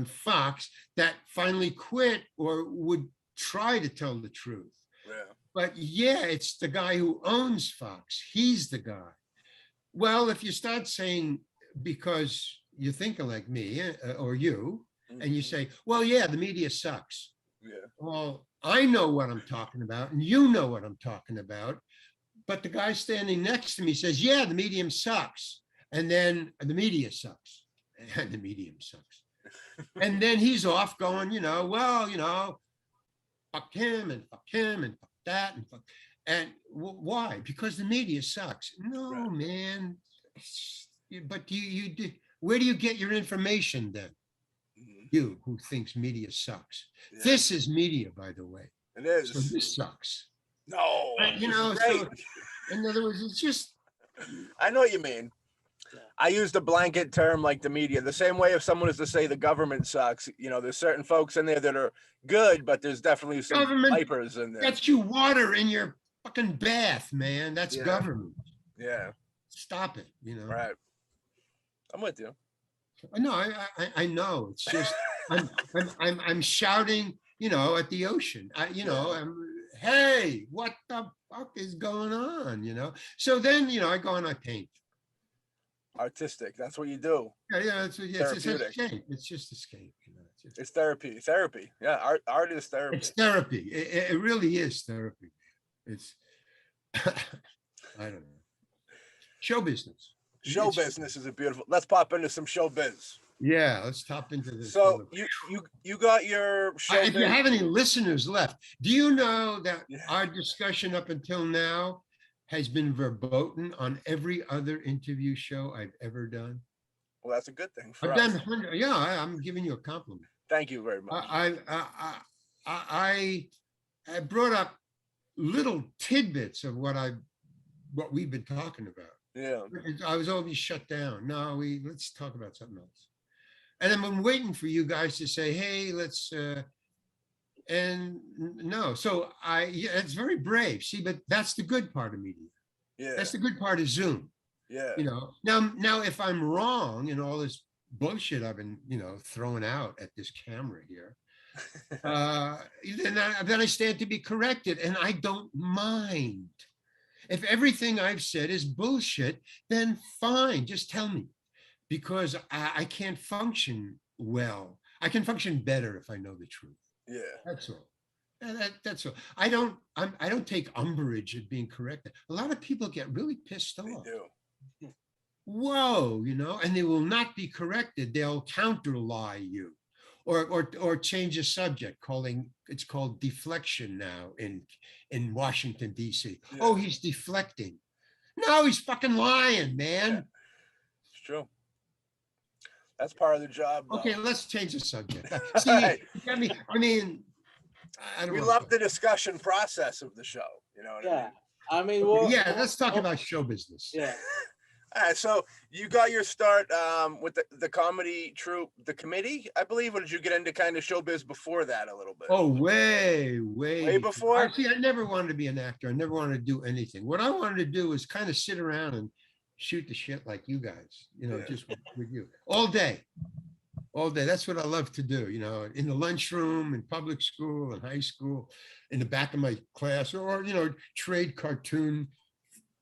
Fox that finally quit or would try to tell the truth. Yeah. But yeah, it's the guy who owns Fox. He's the guy. Well, if you start saying, because you're thinking like me or you, and you say, well, yeah, the media sucks. Yeah. Well, I know what I'm talking about, and you know what I'm talking about. But the guy standing next to me says, yeah, the medium sucks. And then the media sucks. And the medium sucks. And then he's off going, well, fuck him and fuck him and fuck that and fuck. And why? Because the media sucks. No, Right. man. But where do you get your information then? You who thinks media sucks. Yeah. This is media, by the way. It is. So this sucks. No. So in other words, it's just. I know what you mean. I used a blanket term like the media. The same way if someone is to say the government sucks, there's certain folks in there that are good, but there's definitely some vipers in there. Gets you water in your fucking bath, man. That's government. Yeah. Stop it, Right. I'm with you. No, I know. It's just I'm shouting, at the ocean. Hey, what the fuck is going on? So then, I go and I paint. Artistic. That's what you do. Yeah, it's escape. It's just escape. It's therapy. Therapy. Yeah, art is therapy. It's therapy. It really is therapy. It's I don't know. Show business. Show business is a beautiful. Let's pop into some show biz. Yeah, let's top into this. So you got your show. If you have any listeners left, do you know that our discussion up until now has been verboten on every other interview show I've ever done? Well, that's a good thing for I've us. done 100. Yeah, I'm giving you a compliment. Thank you very much. I brought up little tidbits of what we've been talking about. Yeah. I was always shut down. No, let's talk about something else. And I've been waiting for you guys to say, hey, let's and no. So it's very brave. See, but that's the good part of media. Yeah. That's the good part of Zoom. Yeah. Now if I'm wrong in all this bullshit I've been, throwing out at this camera here, then I stand to be corrected, and I don't mind. If everything I've said is bullshit, then fine, just tell me, because I can't function well. I can function better if I know the truth. Yeah. That's all. That's all. I don't take umbrage at being corrected. A lot of people get really pissed off. They do. Whoa, and they will not be corrected. They'll counter lie you, or change a subject. It's called deflection now in Washington D.C. Yeah. Oh, he's deflecting. No, he's fucking lying, man. Yeah. It's true. That's part of the job, though. Okay, let's change the subject. See, we love the discussion process of the show. You know what I mean? Let's talk about show business. Yeah. All right, so you got your start with the comedy troupe, The Committee, I believe, or did you get into kind of showbiz before that a little bit? Oh, way before? See, I never wanted to be an actor. I never wanted to do anything. What I wanted to do was kind of sit around and shoot the shit like you guys, just with you all day. That's what I love to do, in the lunchroom, in public school, in high school, in the back of my class, or, trade cartoon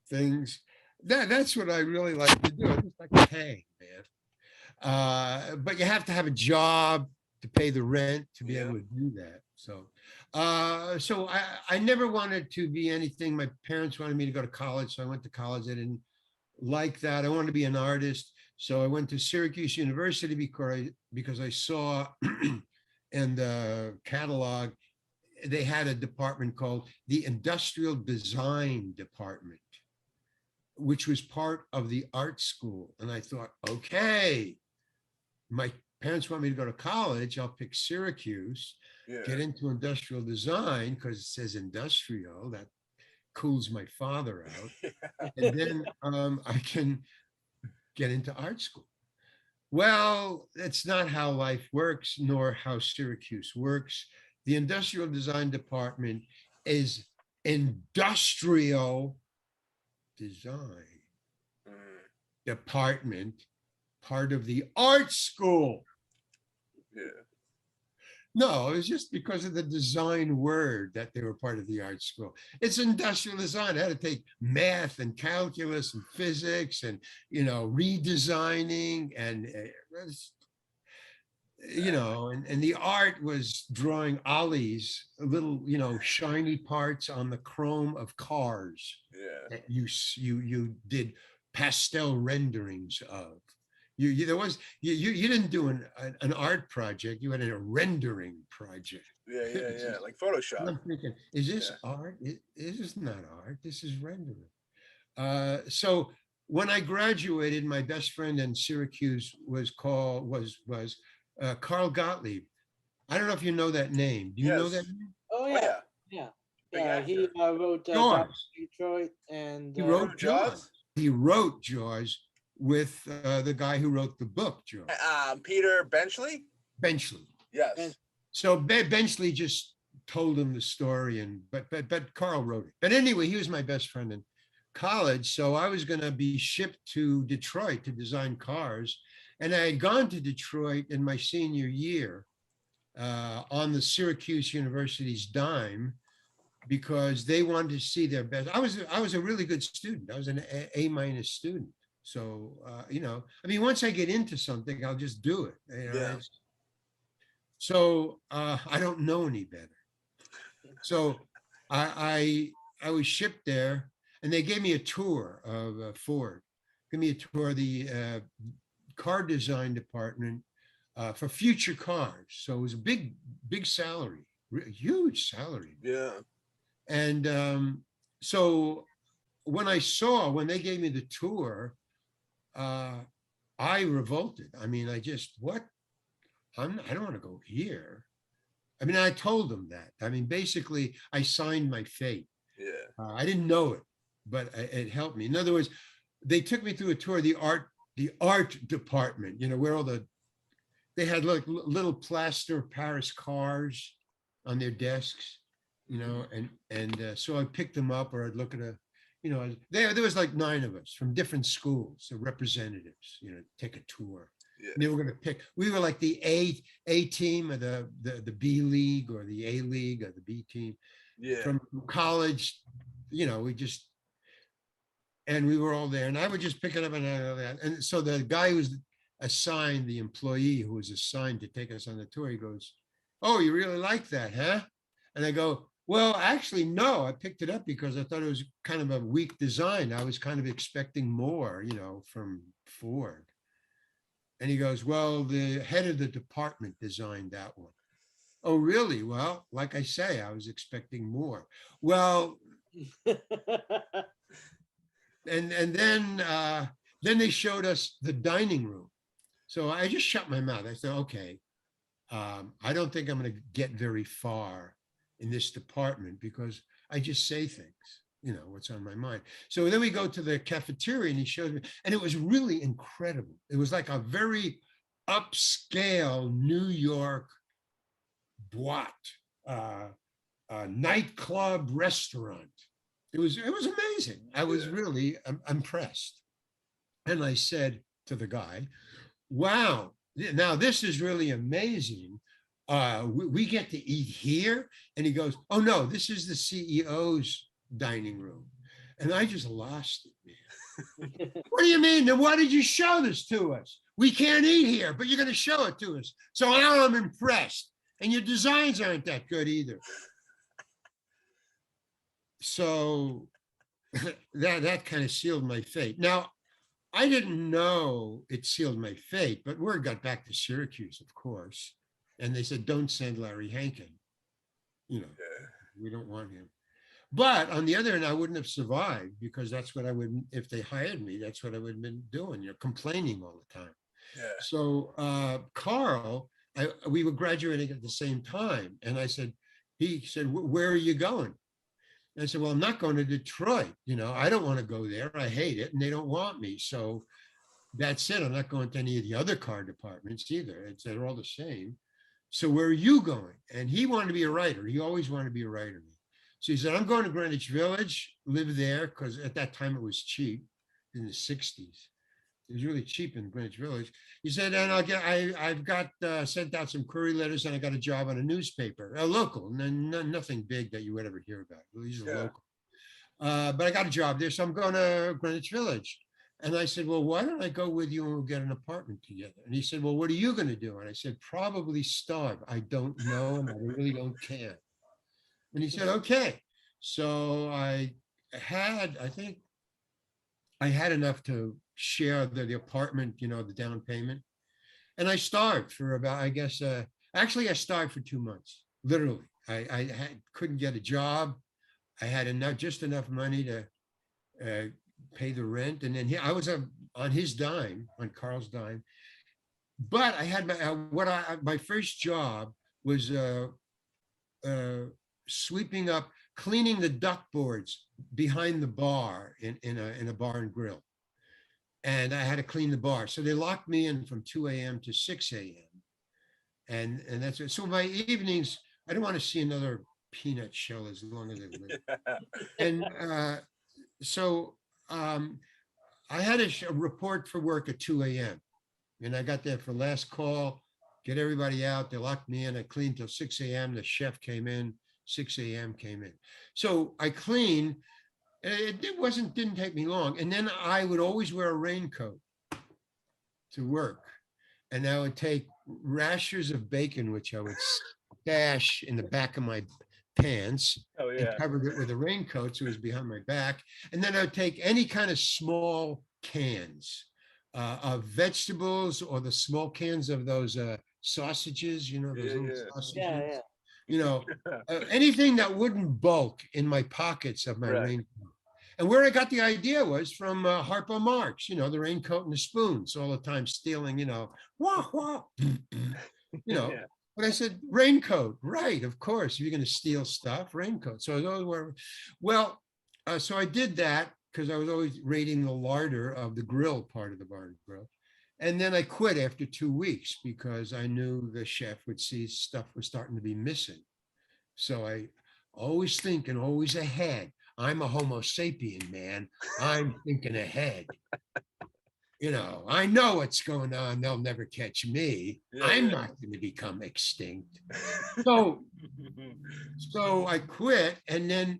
things. That's what I really like to do. I just like to hang, man. But you have to have a job to pay the rent to be able to do that. So I never wanted to be anything. My parents wanted me to go to college, so I went to college. I didn't like that. I wanted to be an artist. So I went to Syracuse University because I saw in the catalog they had a department called the Industrial Design Department, which was part of the art school. And I thought, okay, my parents want me to go to college. I'll pick Syracuse, get into industrial design because it says industrial. That cools my father out. And then I can get into art school. Well, that's not how life works, nor how Syracuse works. The industrial design department is industrial design department, part of the art school. Yeah. No, it was just because of the design word that they were part of the art school. It's industrial design. I had to take math and calculus and physics and, redesigning and, and the art was drawing ollies, little, shiny parts on the chrome of cars that you did pastel renderings of. You didn't do an art project. You had a rendering project. Yeah. Like Photoshop. I'm thinking, is this art? This is not art. This is rendering. So when I graduated, my best friend in Syracuse was Carl Gottlieb. I don't know if you know that name. Do you know that name? Oh yeah. He wrote Detroit, and he wrote Jaws. He wrote Jaws with the guy who wrote the book, Jaws. Peter Benchley. Yes. So Benchley just told him the story, but Carl wrote it. But anyway, he was my best friend in college, so I was going to be shipped to Detroit to design cars, and I had gone to Detroit in my senior year on the Syracuse University's dime because they wanted to see their best. I was a really good student. I was an A- student. So, once I get into something, I'll just do it. So I don't know any better. So I was shipped there, and they gave me a tour of Ford. Gave me a tour of the car design department for future cars. So it was a big salary, huge salary. Yeah. And so when they gave me the tour, I revolted. I don't want to go here. I told them that. Basically, I signed my fate. Yeah. I didn't know it, but it helped me. In other words, they took me through a tour of the art department, where they had like little plaster Paris cars on their desks, and so I picked them up, or I'd look at there was like 9 of us from different schools, the representatives, take a tour. Yeah. And they were going to pick. We were like the A team, or the B league, or the A league, or the B team. Yeah. From college, and we were all there, and I would just pick it up and so the guy who was assigned, the employee who was assigned to take us on the tour, he goes, "Oh, you really like that, huh?" And I go, "Well, actually, no, I picked it up because I thought it was kind of a weak design. I was kind of expecting more, from Ford." And he goes, "Well, the head of the department designed that one." "Oh, really? Well, like I say, I was expecting more." Well, and then they showed us the dining room. So I just shut my mouth. I said, okay, I don't think I'm going to get very far in this department because I just say things, what's on my mind. So then we go to the cafeteria, and he showed me, and it was really incredible. It was like a very upscale New York boîte, nightclub restaurant. It was amazing. I was really impressed. And I said to the guy, "Wow, now this is really amazing. We get to eat here?" And he goes, "Oh no, this is the CEO's dining room." And I just lost it, man. "What do you mean? Then why did you show this to us? We can't eat here, but you're going to show it to us. So now I'm impressed. And your designs aren't that good either." So that kind of sealed my fate. Now, I didn't know it sealed my fate, but word got back to Syracuse, of course. And they said, "Don't send Larry Hankin." You know, Yeah. we don't want him. But on the other hand, I wouldn't have survived because that's what I would, if they hired me, that's what I would have been doing, complaining all the time. Yeah. So Carl, we were graduating at the same time. And he said, where are you going? And I said, well, I'm not going to Detroit. I don't want to go there. I hate it. And they don't want me. So that's it. I'm not going to any of the other car departments either. They're all the same. So where are you going? And he wanted to be a writer. He always wanted to be a writer. So he said, I'm going to Greenwich Village, live there, because at that time it was cheap in the 60s. It was really cheap in Greenwich Village. He said, and I've got sent out some query letters and I got a job on a newspaper, a local, nothing big that you would ever hear about. These are local. But I got a job there, so I'm going to Greenwich Village. And I said, well, why don't I go with you and we'll get an apartment together? And he said, well, what are you going to do? And I said, probably starve. I don't know, and I really don't care. And he said, okay. So I think I had enough to share the apartment, the down payment. And I starved for about, I guess, actually I starved for 2 months, literally. I couldn't get a job. I had just enough money to pay the rent. And then I was on his dime, on Carl's dime. But I had my first job was sweeping up, cleaning the duck boards behind the bar in a bar and grill. And I had to clean the bar. So they locked me in from 2 a.m. to 6 a.m. And that's it. So my evenings, I don't want to see another peanut shell as long as I live. And so I had a report for work at 2 a.m. And I got there for last call, get everybody out. They locked me in. I cleaned till 6 a.m. The chef came in, 6 a.m. came in. So I cleaned. It didn't take me long. And then I would always wear a raincoat to work. And I would take rashers of bacon, which I would stash in the back of my pants and covered it with a raincoat so it was behind my back. And then I would take any kind of small cans of vegetables or the small cans of those sausages, those little sausages. Anything that wouldn't bulk in my pockets of my raincoat. And where I got the idea was from Harpo Marx, the raincoat and the spoons all the time stealing, wah, wah, But I said, raincoat, right, of course. If you're going to steal stuff, raincoat. So so I did that because I was always raiding the larder of the grill part of the bar and grill. And then I quit after 2 weeks because I knew the chef would see stuff was starting to be missing. So I always thinking, always ahead. I'm a Homo sapien, man. I'm thinking ahead. I know what's going on. They'll never catch me. I'm not going to become extinct. So I quit.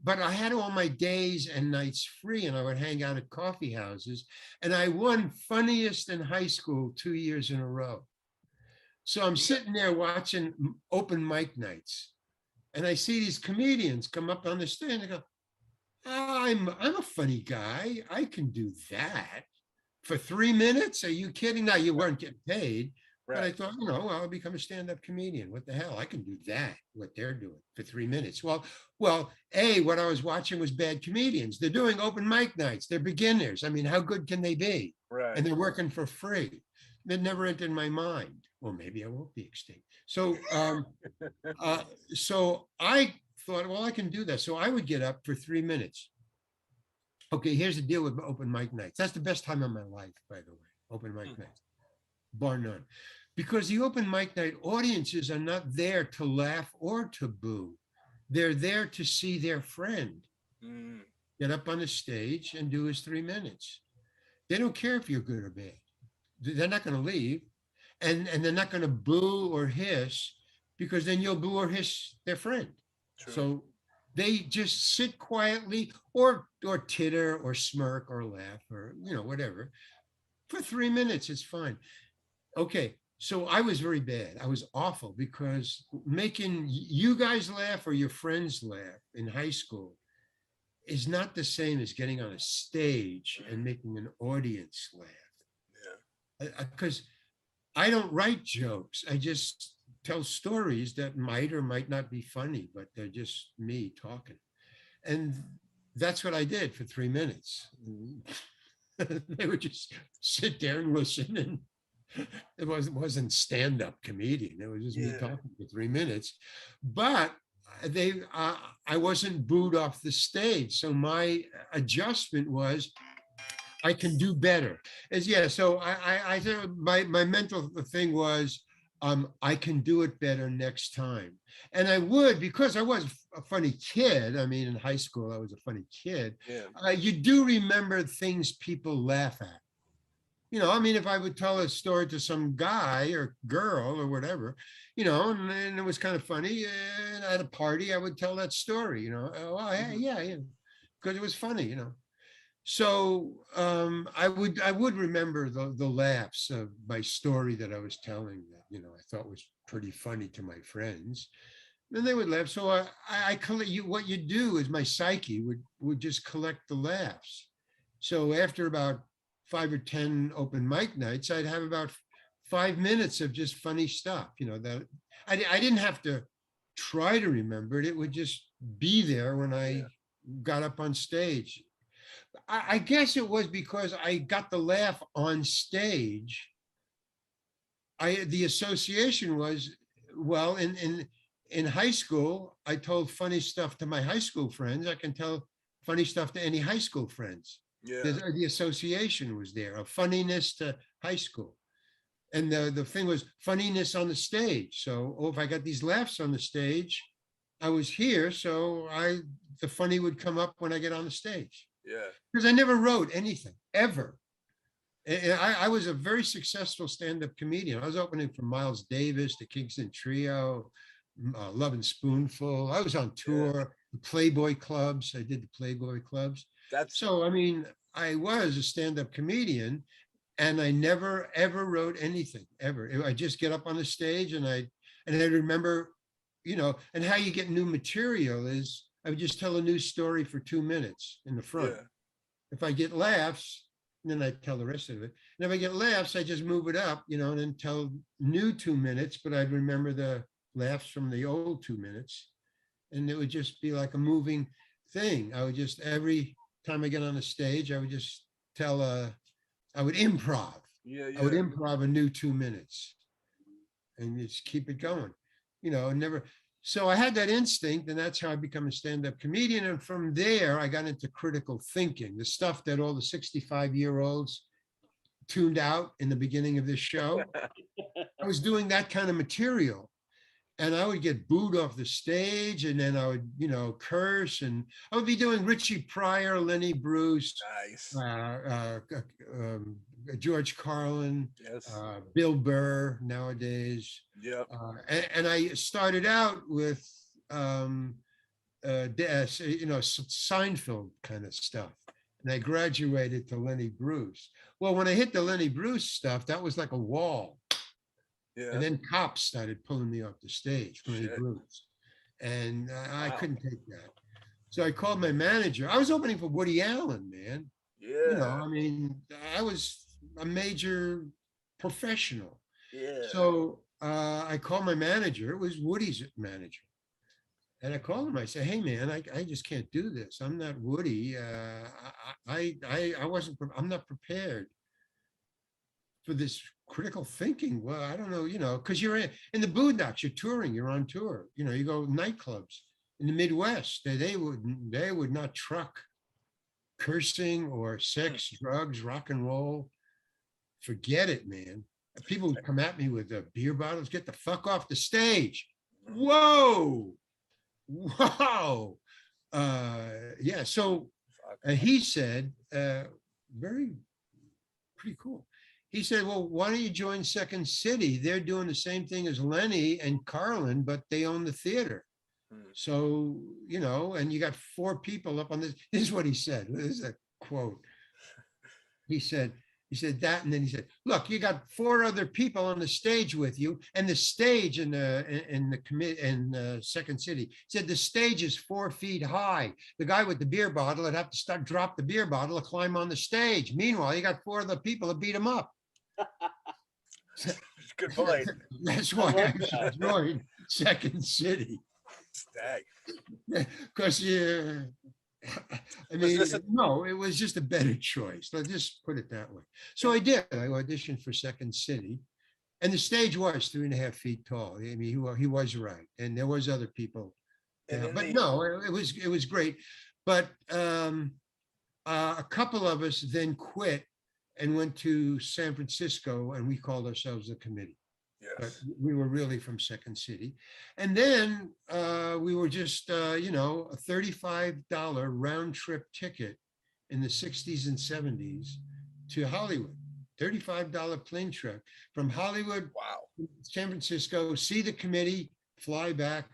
But I had all my days and nights free and I would hang out at coffee houses. And I won funniest in high school 2 years in a row. So I'm sitting there watching open mic nights. And I see these comedians come up on the stand and go, I'm a funny guy. I can do that. For 3 minutes? Are you kidding? No, you weren't getting paid. But I thought, I'll become a stand-up comedian. What the hell? I can do that, what they're doing for 3 minutes. Well, what I was watching was bad comedians. They're doing open mic nights. They're beginners. I mean, how good can they be? Right. And they're working for free. That never entered my mind. Well, maybe I won't be extinct. So, so I thought, well, I can do that. So I would get up for 3 minutes. Okay, here's the deal with open mic nights. That's the best time of my life, by the way, open mic nights, bar none. Because the open mic night audiences are not there to laugh or to boo. They're there to see their friend get up on the stage and do his 3 minutes. They don't care if you're good or bad. They're not going to leave. And they're not going to boo or hiss because then you'll boo or hiss their friend. True. So they just sit quietly or titter or smirk or laugh or, whatever. For 3 minutes, it's fine. Okay, so I was very bad. I was awful because making you guys laugh or your friends laugh in high school is not the same as getting on a stage and making an audience laugh. Yeah. Because I don't write jokes. I just tell stories that might or might not be funny, but they're just me talking. And that's what I did for 3 minutes. They would just sit there and listen, and it wasn't stand-up comedian. It was just me talking for 3 minutes. But I wasn't booed off the stage. So my adjustment was, I can do better. So I thought my mental thing was, I can do it better next time. And I would, because I was a funny kid. I mean, in high school, I was a funny kid. Yeah. You do remember things people laugh at. I mean, if I would tell a story to some guy or girl or whatever, and it was kind of funny, and at a party, I would tell that story, oh, yeah, because it was funny, So I would remember the laughs of my story that I was telling that, I thought was pretty funny to my friends. And they would laugh. So I collect you. What you do is my psyche would just collect the laughs. So after about 5 or 10 open mic nights, I'd have about 5 minutes of just funny stuff, that I didn't have to try to remember it. It would just be there when I got up on stage. I guess it was because I got the laugh on stage. The association was, well, in high school, I told funny stuff to my high school friends. I can tell funny stuff to any high school friends. Yeah. The association was there, of funniness to high school. And the thing was funniness on the stage. So if I got these laughs on the stage, I was here. So the funny would come up when I get on the stage. Yeah. Because I never wrote anything, ever. And I was a very successful stand-up comedian. I was opening for Miles Davis, the Kingston Trio, Love and Spoonful. I was on tour, the Playboy clubs. I did the Playboy clubs. So, I mean, I was a stand-up comedian, and I never, ever wrote anything, ever. I just get up on the stage, and I remember, and how you get new material is I would just tell a new story for 2 minutes in the front. Yeah. If I get laughs, then I tell the rest of it. And if I get laughs, I just move it up, and then tell new 2 minutes, but I'd remember the laughs from the old 2 minutes. And it would just be like a moving thing. I would just, every time I get on the stage, I would just I would improv. I would improv a new 2 minutes and just keep it going, never. So I had that instinct, and that's how I become a stand-up comedian. And from there, I got into critical thinking, the stuff that all the 65-year-olds tuned out in the beginning of this show. I was doing that kind of material, and I would get booed off the stage, and then I would, curse, and I would be doing Richie Pryor, Lenny Bruce, George Carlin, Bill Burr nowadays. Yeah. And I started out with, Seinfeld kind of stuff. And I graduated to Lenny Bruce. Well, when I hit the Lenny Bruce stuff, that was like a wall. Yeah. And then cops started pulling me off the stage, Lenny Bruce. And I couldn't take that. So I called my manager. I was opening for Woody Allen, man. Yeah. I mean, I was a major professional. Yeah. So I called my manager. It was Woody's manager. And I called him. I said, "Hey, man, I just can't do this. I'm not Woody. I'm not prepared for this critical thinking. Well, I don't know, because you're in the Boondocks, you're touring, you're on tour. You go nightclubs in the Midwest. They would not truck cursing or sex, drugs, rock and roll. Forget it, man. People would come at me with beer bottles. Get the fuck off the stage. Whoa. Yeah. So he said, pretty cool. He said, well, why don't you join Second City? They're doing the same thing as Lenny and Carlin, but they own the theater. So, and you got 4 people up on this. This is what he said. This is a quote. He said that, and then he said, look, you got 4 other people on the stage with you, and the stage in Second City. He said the stage is 4 feet high. The guy with the beer bottle would have to drop the beer bottle to climb on the stage. Meanwhile, you got 4 other people to beat him up. Good point. That's why like I that. should join Second City. Stag. Because I Was mean, this a- no, it was just a better choice. Let's just put it that way. So I did. I auditioned for Second City, and the stage was 3.5 feet tall. I mean, he was right, and there was other people. And Yeah, in but the- no, it was great. But a couple of us then quit and went to San Francisco, and we called ourselves the committee. But Yes. we were really from Second City. And then we were just, a $35 round trip ticket in the 60s and 70s to Hollywood. $35 plane trip from Hollywood, Wow. San Francisco, see the committee, fly back.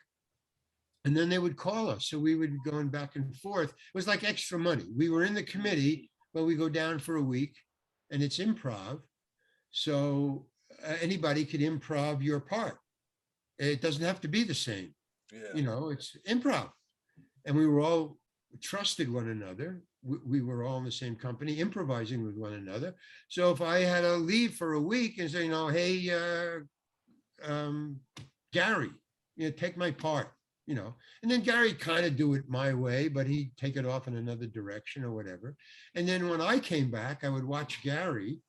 And then they would call us. So we would be going back and forth. It was like extra money. We were in the committee, but we go down for a week, and it's improv. So anybody could improv your part. It doesn't have to be the same. Yeah. It's improv. And we were all trusted one another. We were all in the same company, improvising with one another. So if I had to leave for a week and say, hey, Gary, take my part, and then Gary kind of do it my way, but he'd take it off in another direction or whatever. And then when I came back, I would watch Gary,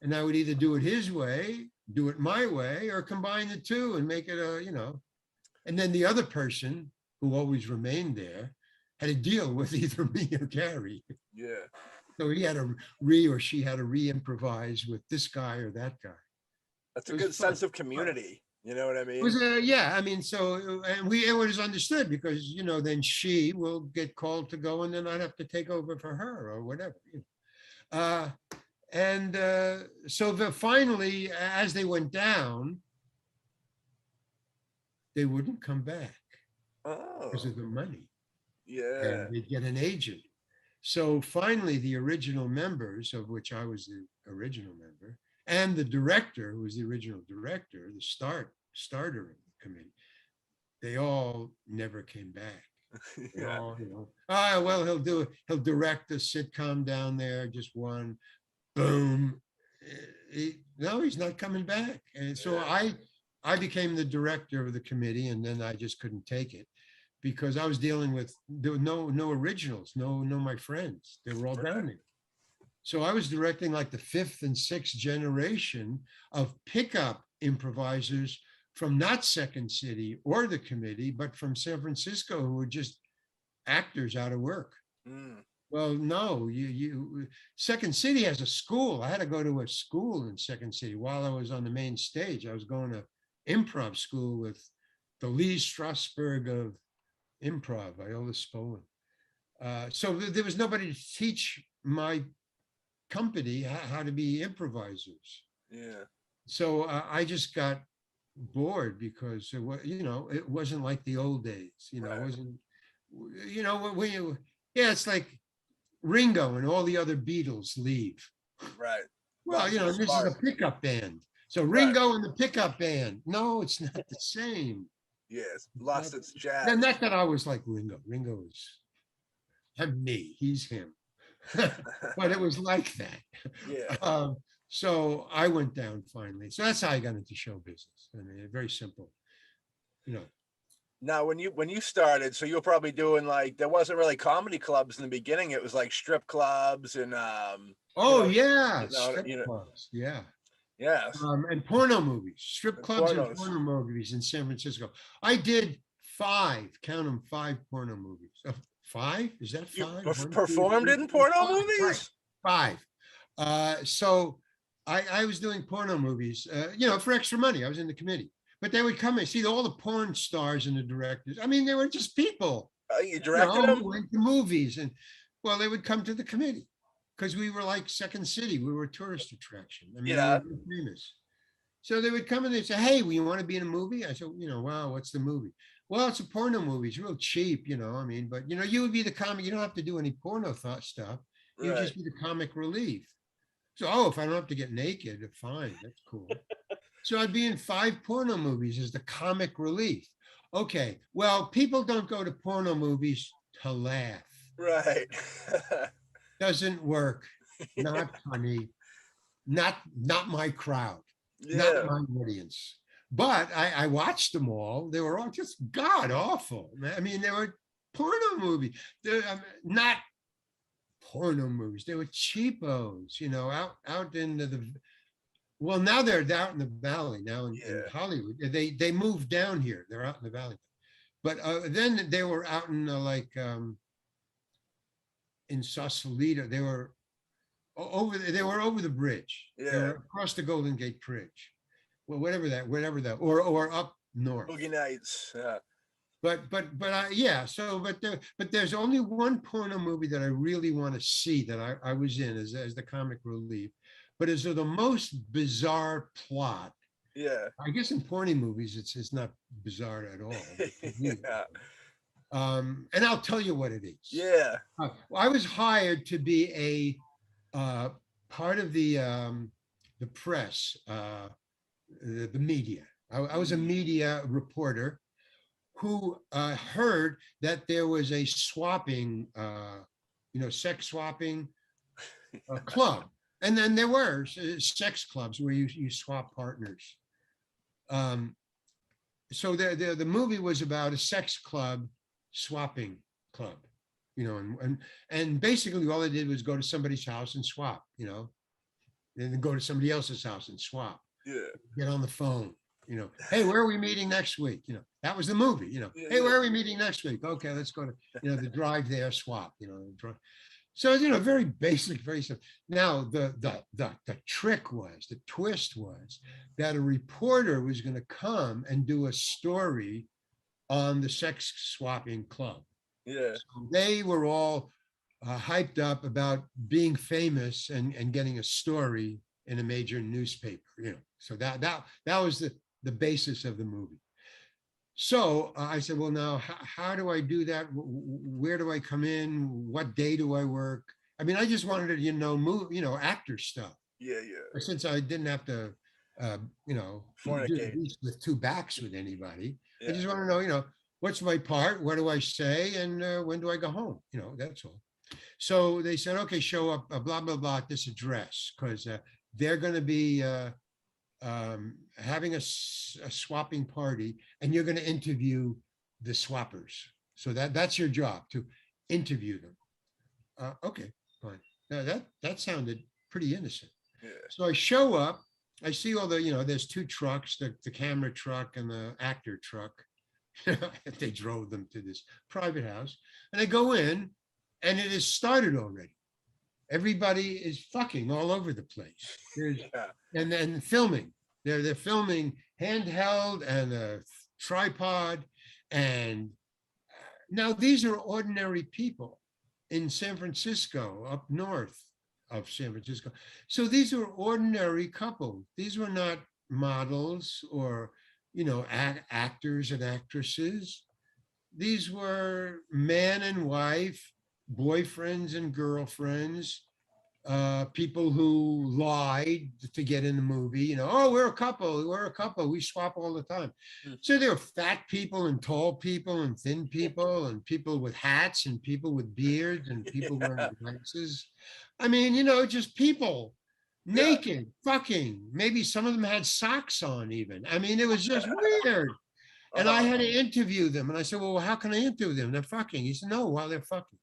and I would either do it his way, do it my way, or combine the two and make it and then the other person who always remained there had to deal with either me or Gary. Yeah. So he had to or she had to re-improvise with this guy or that guy. That's a It was good fun. sense of community. You know what I mean? It was yeah, I mean, so and it was understood because then she will get called to go, and then I'd have to take over for her or whatever. So finally, as they went down, they wouldn't come back because Oh. of the money. Yeah. And they'd get an agent. So finally, the original members, of which I was the original member, and the director, who was the original director, the starter of the committee, they all never came back. They Yeah. all, well, he'll direct a sitcom down there, just one, boom. No, he's not coming back. And so Yeah. I became the director of the committee, and then I just couldn't take it because I was dealing with, there were no originals, no my friends. They were all down there. So I was directing like the 5th and 6th generation of pickup improvisers from not Second City or the committee, but from San Francisco, who were just actors out of work. Mm. Well, no, Second City has a school. I had to go to a school in Second City while I was on the main stage. I was going to improv school with the Lee Strasberg of improv, Viola Spolin. So there was nobody to teach my company how to be improvisers. Yeah. So I just got bored because it wasn't like the old days. It wasn't. When you it's like Ringo and all the other Beatles leave. Right. Well, this is a pickup band. So Ringo and the pickup band. No, it's not the same. Yes. Lost its jazz. And not that I was like Ringo. Ringo is me. He's him. But it was like that. Yeah. So I went down finally. So that's how I got into show business. I mean, very simple. Now, when you started, so you were probably doing there wasn't really comedy clubs in the beginning. It was like strip clubs and strip clubs, yeah. Yes. And porno movies, strip clubs and pornos. porno movies in San Francisco. I did 5, count them, 5 porno movies. 5? Is that 5? You performed in porno movies? Right. 5. So I was doing porno movies, for extra money. I was in the committee. But they would come and see all the porn stars and the directors. I mean, they were just people. You directed them? Who went to movies. And, well, they would come to the committee because we were like Second City. We were a tourist attraction. I mean, we were famous. So they would come and they'd say, hey, you want to be in a movie? I said, wow, what's the movie? Well, it's a porno movie. It's real cheap, but, you would be the comic. You don't have to do any porno stuff. You'd just be the comic relief. So, if I don't have to get naked, fine. That's cool. So I'd be in 5 porno movies as the comic relief. Okay, well, people don't go to porno movies to laugh. Right. Doesn't work. Not funny. Not my crowd. not Yeah. my audience. But I watched them all. They were all just god awful. I mean, they were porno movies. Not porno movies. They were cheapos, out into the. Well, now they're out in the valley. Now in Yeah. Hollywood, they moved down here. They're out in the valley. But then they were out in in Sausalito. They were over. They were over the bridge. They Yeah. were across the Golden Gate Bridge. Well, whatever that, or up north. Boogie Nights. Yeah. Yeah. So but there's only one porno movie that I really want to see that I was in as the comic relief, but it's the most bizarre plot. Yeah. I guess in porny movies it's not bizarre at all. Yeah. And I'll tell you what it is. Yeah. I was hired to be a part of the press, the media. I was a media reporter who heard that there was a swapping, sex swapping club. And then there were sex clubs where you swap partners. So the movie was about a sex club swapping club, and basically all they did was go to somebody's house and swap, and then go to somebody else's house and swap. Yeah. Get on the phone, hey, where are we meeting next week? That was the movie, Yeah, hey, where are we meeting next week? Okay, let's go to, the drive there, swap, So, very basic, very simple. Now, the trick was, the twist was that a reporter was going to come and do a story on the sex swapping club. Yeah. So they were all hyped up about being famous and getting a story in a major newspaper, So that was the basis of the movie. So I said, well, now, how do I do that? Where do I come in? What day do I work? I mean, I just wanted to, actor stuff. Yeah. Yeah. Since I didn't have to, do Fornicate. with two backs with anybody. Yeah. I just want to know, what's my part? What do I say? And when do I go home? That's all. So they said, okay, show up, blah, blah, blah, at this address, because they're going to be having a swapping party, and you're going to interview the swappers. So that's your job, to interview them. Okay, fine. Now that sounded pretty innocent. Yeah. So I show up, I see all the, there's two trucks, the camera truck and the actor truck. They drove them to this private house, and I go in, and it has started already. Everybody is fucking all over the place. And then filming. They're filming handheld and a tripod. And now these are ordinary people in San Francisco, up north of San Francisco. So these are ordinary couples. These were not models or, actors and actresses. These were man and wife, boyfriends and girlfriends, people who lied to get in the movie, oh, we're a couple, we swap all the time. So there were fat people and tall people and thin people and people with hats and people with beards and people wearing glasses. I mean, just people naked, fucking. Maybe some of them had socks on even. I mean, it was just weird. And I had to interview them. And I said, well, how can I interview them? They're fucking. He said, no, while they're fucking.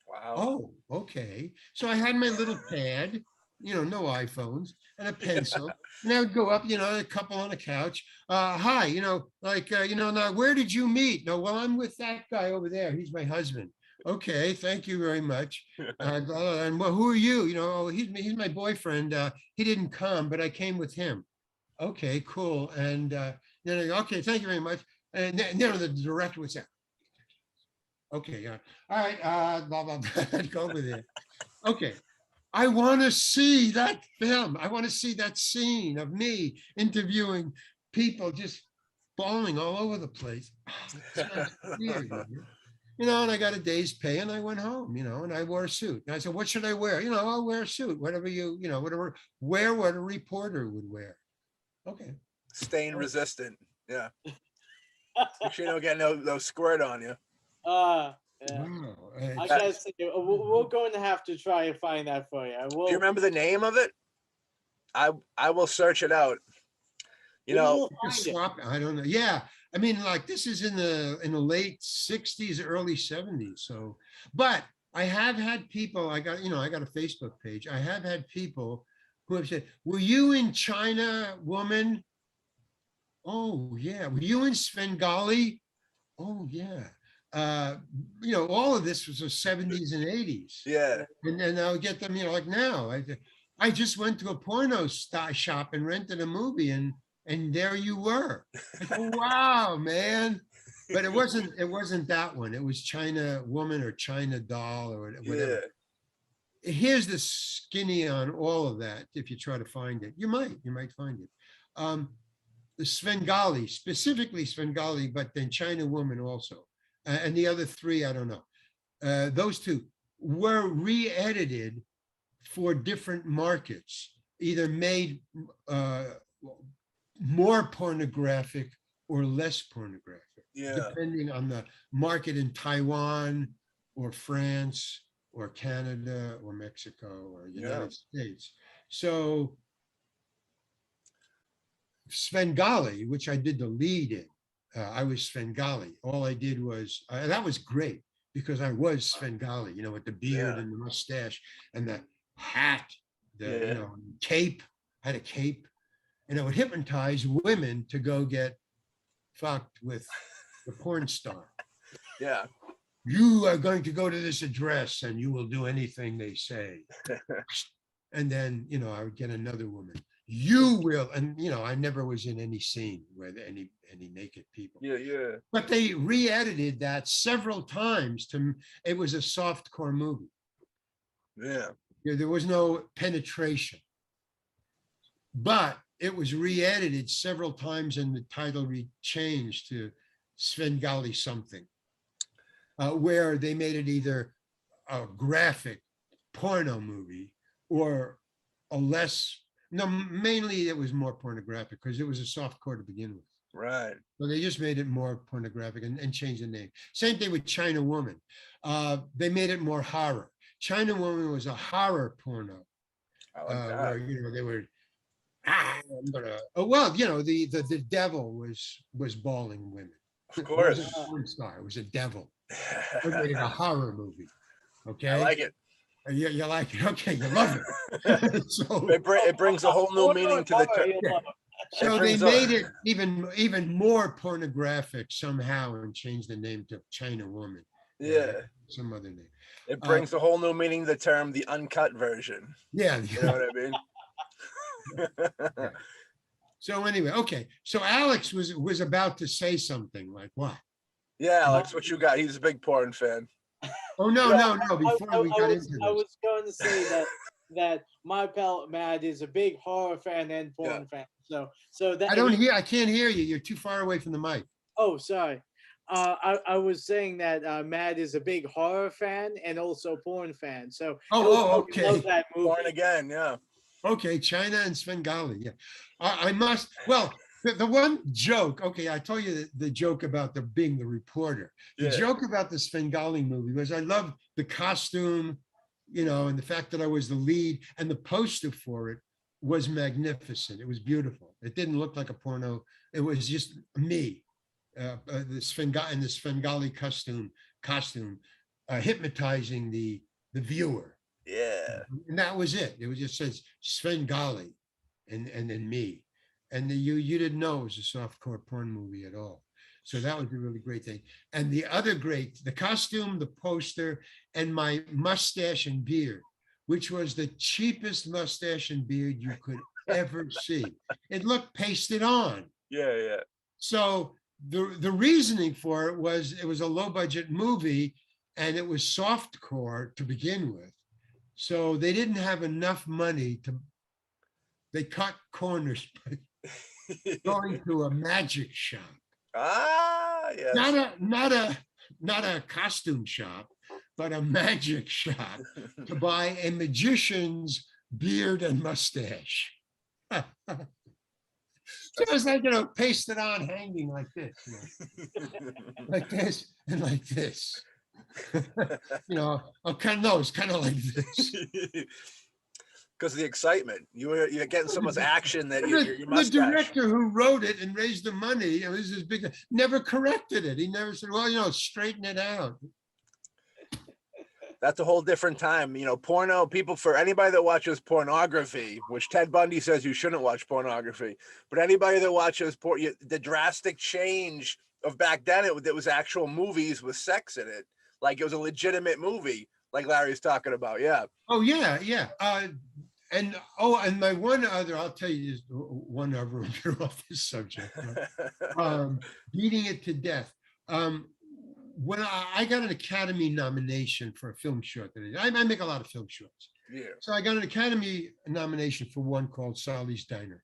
Wow. Oh, okay. So I had my little pad, no iPhones, and a pencil. And I would go up, a couple on a couch. Hi, now, where did you meet? No, well, I'm with that guy over there. He's my husband. Okay, thank you very much. And well, who are you? He's my boyfriend. He didn't come, but I came with him. Okay, cool. And then, okay, thank you very much. And then the director would say, okay, all right, blah, blah, blah, go over there. Okay, I want to see that film. I want to see that scene of me interviewing people just falling all over the place. Weird, and I got a day's pay and I went home, and I wore a suit. And I said, what should I wear? I'll wear a suit, whatever wear what a reporter would wear. Okay. Stain resistant. Yeah. You sure don't get no squirt on you. Yeah. Wow. I gotta say, we're going to have to try and find that for you. Do you remember the name of it? I will search it out. You Maybe know, we'll Just find it. swap. I don't know. Yeah. I mean, like this is in the late 60s, early 70s. So, but I have had people, I got a Facebook page. I have had people who have said, were you in China, woman? Oh, yeah. Were you in Svengali? Oh, yeah. All of this was the 70s and 80s. yeah, And then I'll get them, like now. I just went to a porno shop and rented a movie, and there you were. I go, wow, man. But it wasn't that one. It was China Woman or China Doll or whatever. yeah, Here's the skinny on all of that. If you try to find it, you might find it. The Svengali, specifically Svengali, but then China Woman also. And the other three, I don't know. Those two were re-edited for different markets, either made more pornographic or less pornographic, yeah, depending on the market in Taiwan or France or Canada or Mexico or United States. So Svengali, which I did the lead in, I was Svengali. All I did was, that was great because I was Svengali, with the beard Yeah. and the mustache and the hat, Yeah. cape, had a cape, and it would hypnotize women to go get fucked with the porn star. Yeah. You are going to go to this address and you will do anything they say. And then, I would get another woman. You will, and I never was in any scene with any naked people. Yeah, yeah. But they re-edited that several times it was a softcore movie. Yeah. There was no penetration. But it was re-edited several times and the title changed to Svengali something, where they made it either a graphic porno movie or mainly it was more pornographic because it was a softcore to begin with. Right. So they just made it more pornographic and changed the name. Same thing with China Woman. They made it more horror. China Woman was a horror porno. I like that. Where they were, the devil was balling women. Of course. It wasn't a porn star, it was a devil. They made it a horror movie. Okay. I like it. You like it? Okay, you love it. So It brings a whole new meaning to the term. So they made it even more pornographic somehow and changed the name to China Woman. Yeah. Some other name. It brings a whole new meaning to the term, the uncut version. Yeah. You know what I mean? So anyway, okay. So Alex was about to say something like what? Yeah, Alex, what you got? He's a big porn fan. Oh no. Before we got into this, I was going to say that my pal Matt is a big horror fan and porn fan. So that I can't hear you. You're too far away from the mic. Oh, sorry. I was saying that Matt is a big horror fan and also porn fan. So okay. Love that movie. Porn again, yeah. Okay, China and Svengali. Yeah, I must. Well, the one joke. Okay, I told you the joke about being the reporter. The joke about the Svengali movie was I loved the costume, and the fact that I was the lead, and the poster for it was magnificent. It was beautiful. It didn't look like a porno. It was just me, the Svengali costume, hypnotizing the viewer. Yeah. And that was it. It was just says Svengali and then me. And you didn't know it was a softcore porn movie at all. So that was a really great thing. And the costume, the poster, and my mustache and beard, which was the cheapest mustache and beard you could ever see. It looked pasted on. Yeah, yeah. So the reasoning for it was a low budget movie and it was softcore to begin with. So they didn't have enough money they cut corners by going to a magic shop. Ah, yes. Not a costume shop, but a magic shop to buy a magician's beard and mustache. Just like, pasted on, hanging like this, like this and like this. It's kind of like this. Because of the excitement. You're getting so much action that your The mustache. director who wrote it and raised the money, it was this big, never corrected it. He never said, well, straighten it out. That's a whole different time. Porno, for anybody that watches pornography, which Ted Bundy says you shouldn't watch pornography, but anybody that watches the drastic change of back then, it was actual movies with sex in it. Like it was a legitimate movie, like Larry's talking about. Yeah. Oh, yeah, yeah. And my one other, I'll tell you this one other, we're off this subject. Beating it to death. When I got an Academy nomination for a film short that I make a lot of film shorts. Yeah. So I got an Academy nomination for one called Sally's Diner.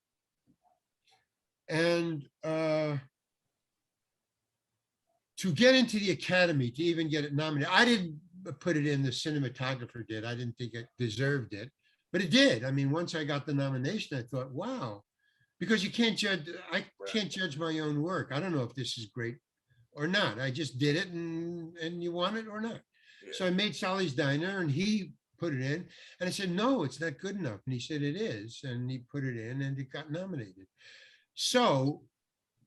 And to get into the Academy, to even get it nominated, I didn't put it in, the cinematographer did. I didn't think it deserved it, but it did. I mean, once I got the nomination, I thought, wow, because you can't judge, I can't judge my own work. I don't know if this is great or not. I just did it, and you want it or not. Yeah. So I made Sally's Diner, and he put it in, and I said, no, it's not good enough. And he said, it is. And he put it in, and it got nominated. So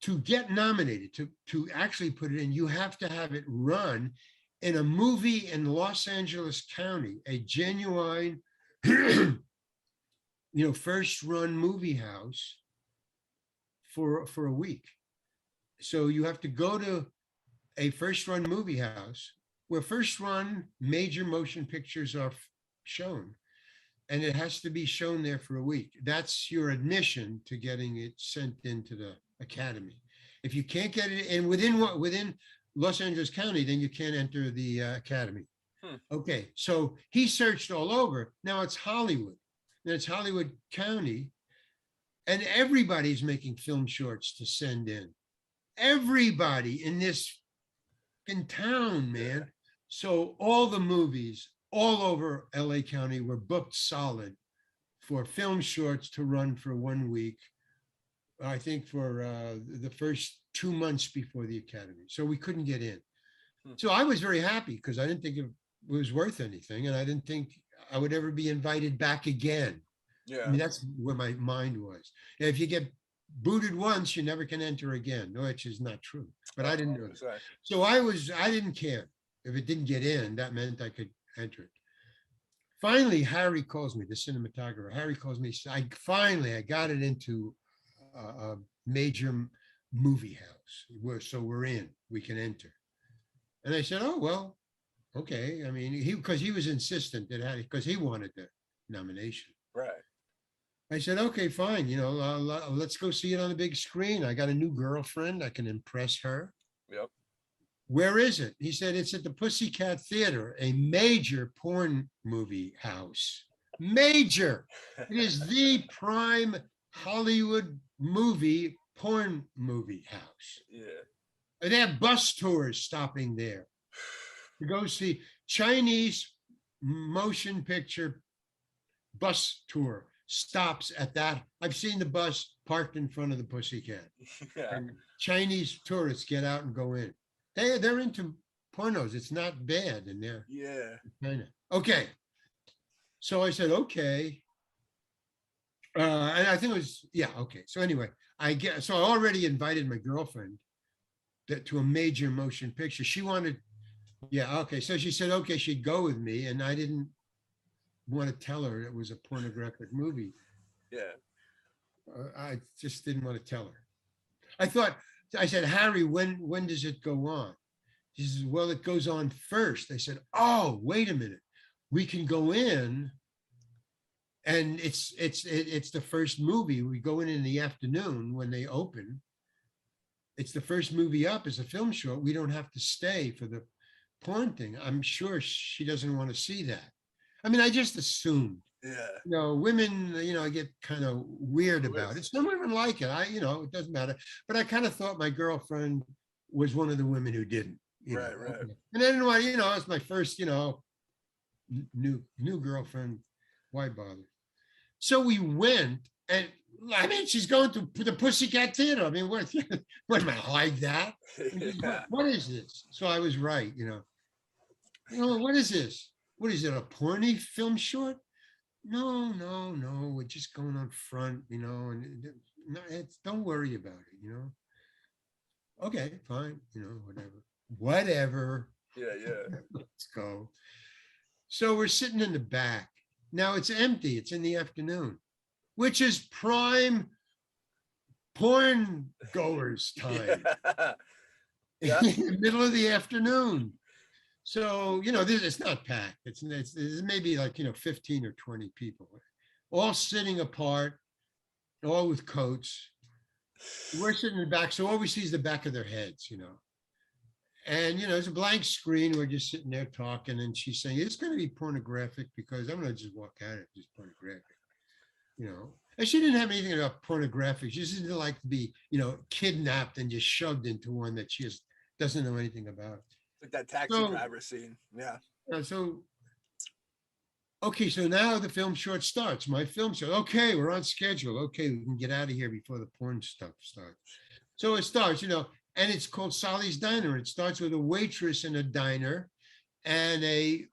to get nominated, to actually put it in, you have to have it run in a movie in Los Angeles County, a genuine, first run movie house for a week. So you have to go to a first run movie house where first run major motion pictures are shown, and it has to be shown there for a week. That's your admission to getting it sent into the Academy. If you can't get it in within Los Angeles County, then you can't enter the Academy. Okay, so he searched all over. Now it's Hollywood. Now it's Hollywood County, and everybody's making film shorts to send in. Everybody in town, man. So all the movies all over LA County were booked solid for film shorts to run for 1 week, I think for the first 2 months before the Academy. So we couldn't get in. So I was very happy because I didn't think it was worth anything, and I didn't think I would ever be invited back again. Yeah. I mean, that's where my mind was. And if you get booted once, you never can enter again, which is not true. But I didn't know that. So I didn't care. If it didn't get in, that meant I could enter it. Finally, Harry calls me, the cinematographer. Harry calls me. I got it into a major movie house. So we're in. We can enter. And I said, oh, well, okay. I mean, because he was insistent because he wanted the nomination. Right. I said, okay, fine. Let's go see it on the big screen. I got a new girlfriend. I can impress her. Yep. Where is it? He said, it's at the Pussycat Theater, a major porn movie house. Major. It is the prime Hollywood porn movie house. Yeah. And they have bus tours stopping there to go see Chinese motion picture bus tour stops at that. I've seen the bus parked in front of the Pussycat. Yeah. And Chinese tourists get out and go in. They're into pornos. It's not bad in there. Yeah. China. Okay. So I said, okay. And I think it was, yeah, okay. So anyway, I already invited my girlfriend to a major motion picture. She wanted, yeah, okay. So she said, okay, she'd go with me. And I didn't want to tell her it was a pornographic movie. Yeah. I just didn't want to tell her. I said, Harry, when does it go on? He says, well, it goes on first. I said, oh, wait a minute. We can go in, and it's the first movie. We go in the afternoon when they open. It's the first movie up as a film short. We don't have to stay for the porn thing. I'm sure she doesn't want to see that. I mean, I just assumed. Yeah. Women, I get kind of weird about it. Some women like it. It doesn't matter. But I kind of thought my girlfriend was one of the women who didn't. Right. And I didn't want, it's my first, new girlfriend. Why bother? So we went, and I mean, she's going to the Pussycat Theater. I mean, what am I like that? Yeah. What is this? So I was right, what is this? What is it, a porny film short? no, we're just going on front, no, don't worry about it. Okay, fine, whatever. Yeah. Let's go. So we're sitting in the back. Now it's empty. It's in the afternoon, which is prime porn goers time. Yeah. In the middle of the afternoon. So, this it's not packed. It's maybe like, 15 or 20 people, all sitting apart, all with coats. We're sitting in the back. So all we see is the back of their heads. And, it's a blank screen. We're just sitting there talking. And she's saying, it's going to be pornographic because I'm going to just walk out of just pornographic. And she didn't have anything about pornographic. She just didn't like to be, kidnapped and just shoved into one that she just doesn't know anything about. Like that taxi driver scene. Yeah. Okay, so now the film short starts. My film short. Okay, we're on schedule. Okay, we can get out of here before the porn stuff starts. So it starts, and it's called Sally's Diner. It starts with a waitress in a diner and a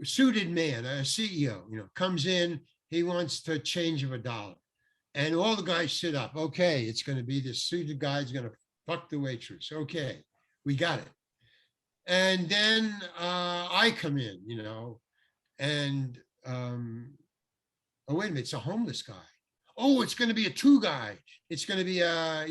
suited man, a CEO, comes in. He wants to change of $1. And all the guys sit up. Okay, it's going to be this suited guy's going to fuck the waitress. Okay, we got it. And then I come in, and oh, wait a minute, it's a homeless guy. Oh, it's going to be a 2 guy. It's going to be a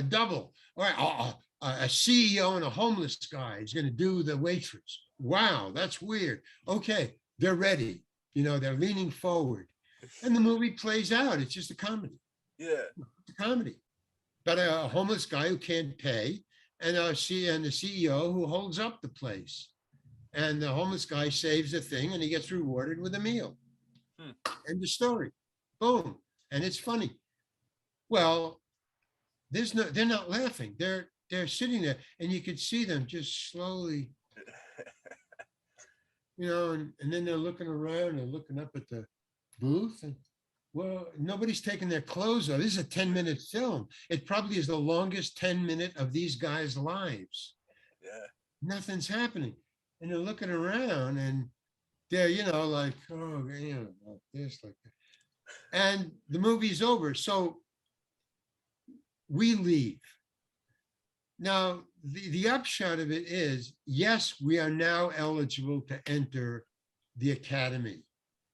double. All right, a CEO and a homeless guy is going to do the waitress. Wow, that's weird. Okay, they're ready. They're leaning forward. And the movie plays out. It's just a comedy. Yeah. It's a comedy. But a homeless guy who can't pay, and the CEO who holds up the place. And the homeless guy saves the thing and he gets rewarded with a meal. End of story. Boom. And it's funny. Well, they're not laughing. They're sitting there and you could see them just slowly, and then they're looking around and looking up at the booth and, well, nobody's taking their clothes off. This is a 10-minute film. It probably is the longest 10-minute of these guys' lives. Yeah. Nothing's happening. And they're looking around and they're, like, oh, like this, like that. And the movie's over. So we leave. Now, the upshot of it is, yes, we are now eligible to enter the Academy.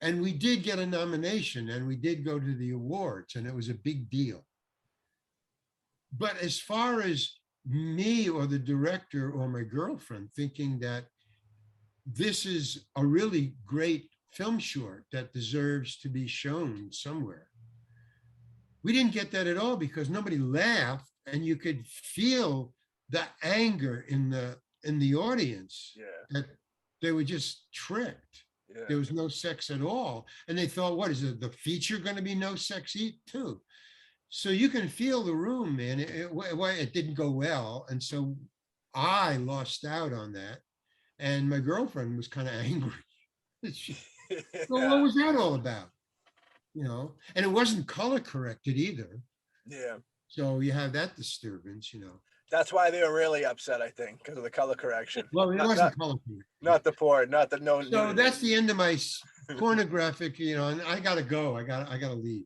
And we did get a nomination and we did go to the awards and it was a big deal. But as far as me or the director or my girlfriend thinking that this is a really great film short that deserves to be shown somewhere, we didn't get that at all because nobody laughed and you could feel the anger in the audience. Yeah. That they were just tricked. Yeah. There was no sex at all. And they thought, what is it? The feature going to be no sex too? So you can feel the room, man. It didn't go well. And so I lost out on that. And my girlfriend was kind of angry. Well, what was that all about? And it wasn't color corrected either. Yeah. So you have that disturbance, That's why they were really upset, I think, because of the color correction. Well, it wasn't color corrected. Not the porn, not the no. So that's the end of my pornographic, and I gotta go. I gotta leave.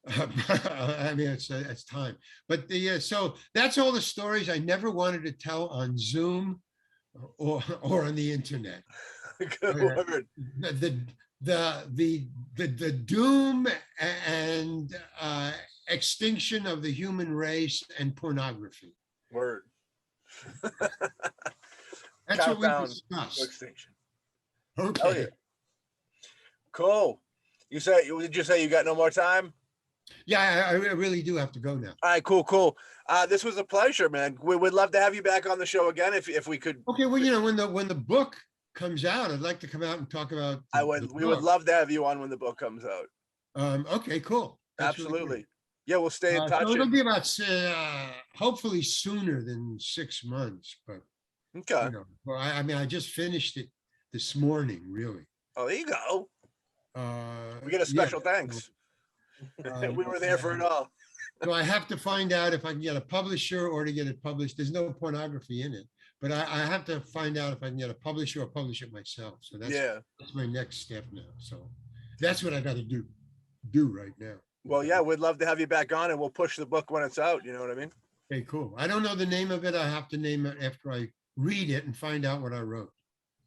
I mean, it's time. But so that's all the stories I never wanted to tell on Zoom or on the internet. Good word. The doom and extinction of the human race and pornography. Word. That's what we Countdown to discussed. extinction. Okay. Oh, yeah. Cool. Did you say you got no more time? Yeah, I really do have to go now. All right, cool. This was a pleasure, man. We would love to have you back on the show again if we could. Okay, well, when the book comes out, I'd like to come out and talk about. We would love to have you on when the book comes out. Okay, cool. That's Absolutely. Really yeah, we'll stay in touch. So it'll be about hopefully sooner than 6 months, but okay. Well, I mean, I just finished it this morning, really. Oh, there you go. We get a special thanks. We were there for it all. So I have to find out if I can get a publisher or to get it published. There's no pornography in it, but I have to find out if I can get a publisher or publish it myself. So Yeah. that's my next step now. So that's what I got to do right now. Well, yeah, we'd love to have you back on, and we'll push the book when it's out. You know what I mean? Okay, cool. I don't know the name of it. I have to name it after I read it and find out what I wrote.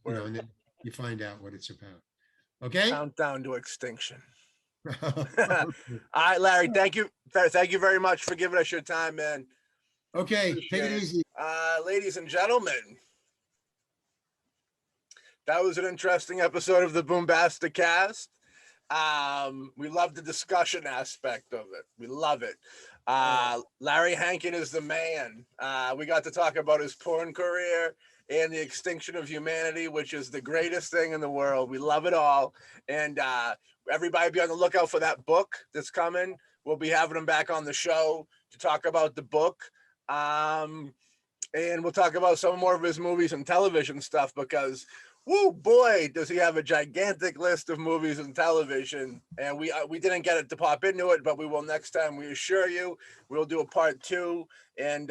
You know, and then you find out what it's about. Okay. Countdown to extinction. All right, Larry. Thank you. Thank you very much for giving us your time, man. Okay. Appreciate Take it it. easy. Ladies and gentlemen, that was an interesting episode of the BoomBastiCAST. We love the discussion aspect of it. We love it. Larry Hankin is the man. We got to talk about his porn career and the extinction of humanity, which is the greatest thing in the world. We love it all. And everybody be on the lookout for that book that's coming. We'll be having him back on the show to talk about the book. And we'll talk about some more of his movies and television stuff because, woo boy, does he have a gigantic list of movies and television. And we didn't get it to pop into it, but we will next time. We assure you, we'll do a part 2. And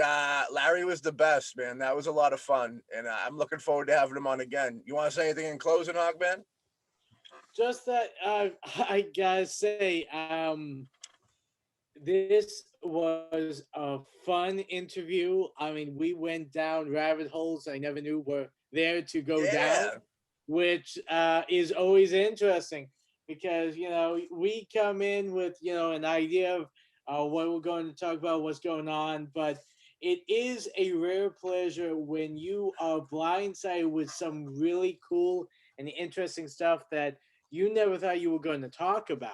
Larry was the best, man. That was a lot of fun. And I'm looking forward to having him on again. You want to say anything in closing, Hogman? Just that I gotta say, this was a fun interview. I mean, we went down rabbit holes I never knew were there to go down, which is always interesting because, you know, we come in with, you know, an idea of what we're going to talk about, what's going on, but it is a rare pleasure when you are blindsided with some really cool and interesting stuff that you never thought you were going to talk about.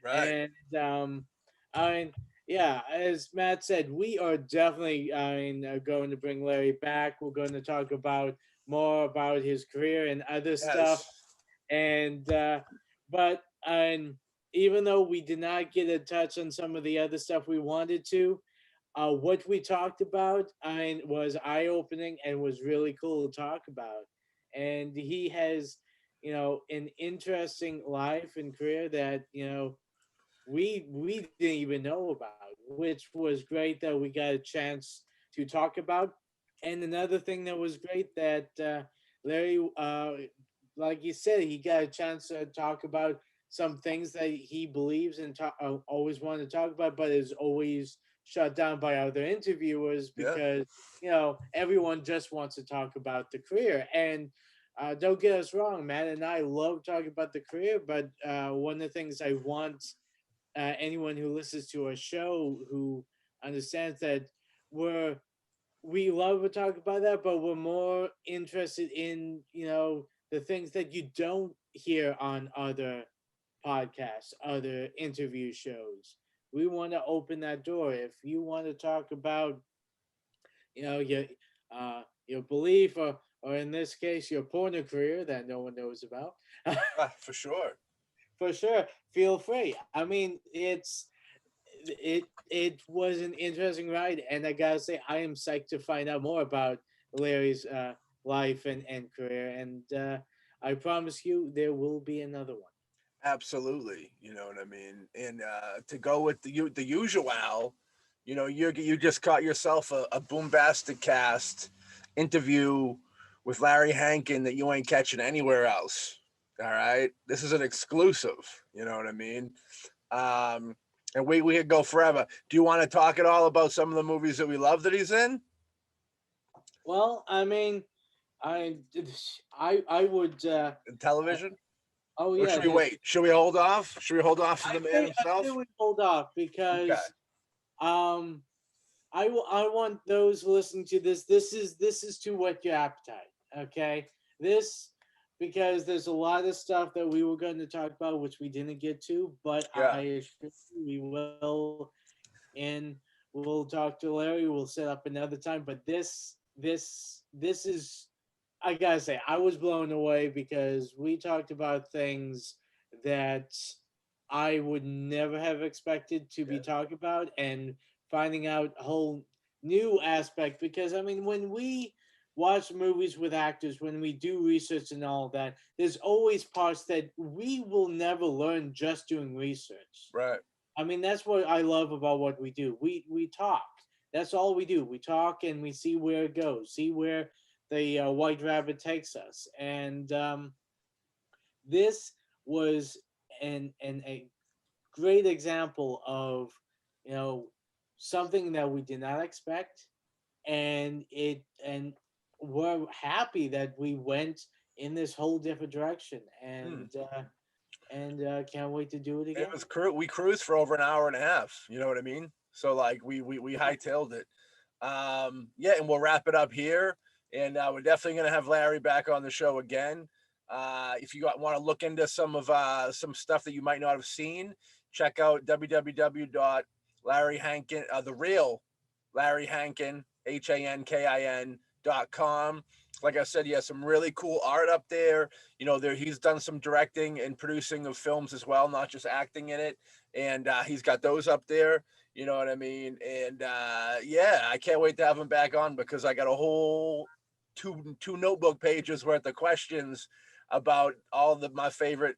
Right. And I mean, yeah, as Matt said, we are definitely going to bring Larry back. We're going to talk about more about his career and other stuff. And but even though we did not get a touch on some of the other stuff we wanted to, what we talked about was eye opening and was really cool to talk about. And he has, you know, an interesting life and career that, you know, we didn't even know about, which was great that we got a chance to talk about. And another thing that was great that Larry, like you said, he got a chance to talk about some things that he believes and always wanted to talk about, but is always shut down by other interviewers because you know everyone just wants to talk about the career. And don't get us wrong, Matt and I love talking about the career, but one of the things I want anyone who listens to our show who understands that we love to talk about that, but we're more interested in, you know, the things that you don't hear on other podcasts, other interview shows. We want to open that door. If you want to talk about, you know, your belief or in this case your porno career that no one knows about, For sure. for sure, feel free. I mean, it was an interesting ride, and I gotta say, I am psyched to find out more about Larry's life and career. And I promise you, there will be another one. Absolutely. You know what I mean? And to go with the usual, you know, you just caught yourself a Boombastic Cast interview with Larry Hankin that you ain't catching anywhere else. All right. This is an exclusive. You know what I mean? And we could go forever. Do you want to talk at all about some of the movies that we love that he's in? Well, I mean, I I would. Television? Oh Or yeah. should we wait? Should we hold off? Should we hold off for the man I himself? say we hold off because um I want those listening to this. This is to whet your appetite. Okay, this because there's a lot of stuff that we were going to talk about which we didn't get to, but I assure you we will, and we'll talk to Larry. We'll set up another time. But this is, I gotta say, I was blown away because we talked about things that I would never have expected to be talked about, and finding out a whole new aspect. Because I mean, when we watch movies with actors, when we do research and all that, there's always parts that we will never learn just doing research. Right. I mean, that's what I love about what we do. We talk. That's all we do. We talk and we see where it goes, see where the White Rabbit takes us. And this was a great example of, you know, something that we did not expect, and we're happy that we went in this whole different direction, and can't wait to do it It again. was we cruised for over an hour and a half. You know what I mean? So like we hightailed it. Yeah, and we'll wrap it up here. And we're definitely gonna have Larry back on the show again. If you want to look into some stuff that you might not have seen, check out www.larryhankin, the real Larry Hankin, HANKIN.com. Like I said, he has some really cool art up there. You know, he's done some directing and producing of films as well, not just acting in it. And he's got those up there. You know what I mean? And yeah, I can't wait to have him back on, because I got a whole two notebook pages worth of questions about all of my favorite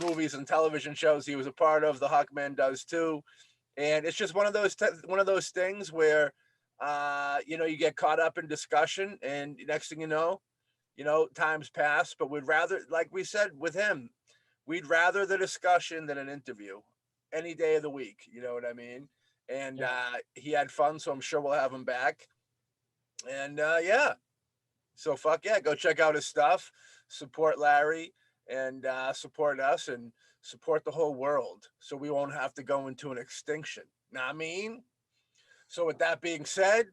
movies and television shows he was a part of. The Hawkman does too. And it's just one of those things where you know, you get caught up in discussion, and next thing you know, times pass. But we'd rather, like we said with him, we'd rather the discussion than an interview any day of the week. You know what I mean? And he had fun, so I'm sure we'll have him back. And yeah, so fuck yeah, go check out his stuff, support Larry, and support us, and support the whole world, so we won't have to go into an extinction. Know what I mean? So with that being said,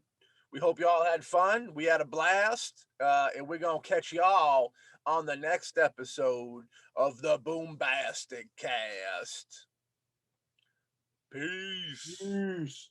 we hope you all had fun. We had a blast, and we're gonna catch y'all on the next episode of the Boombastic Cast. Peace. Peace.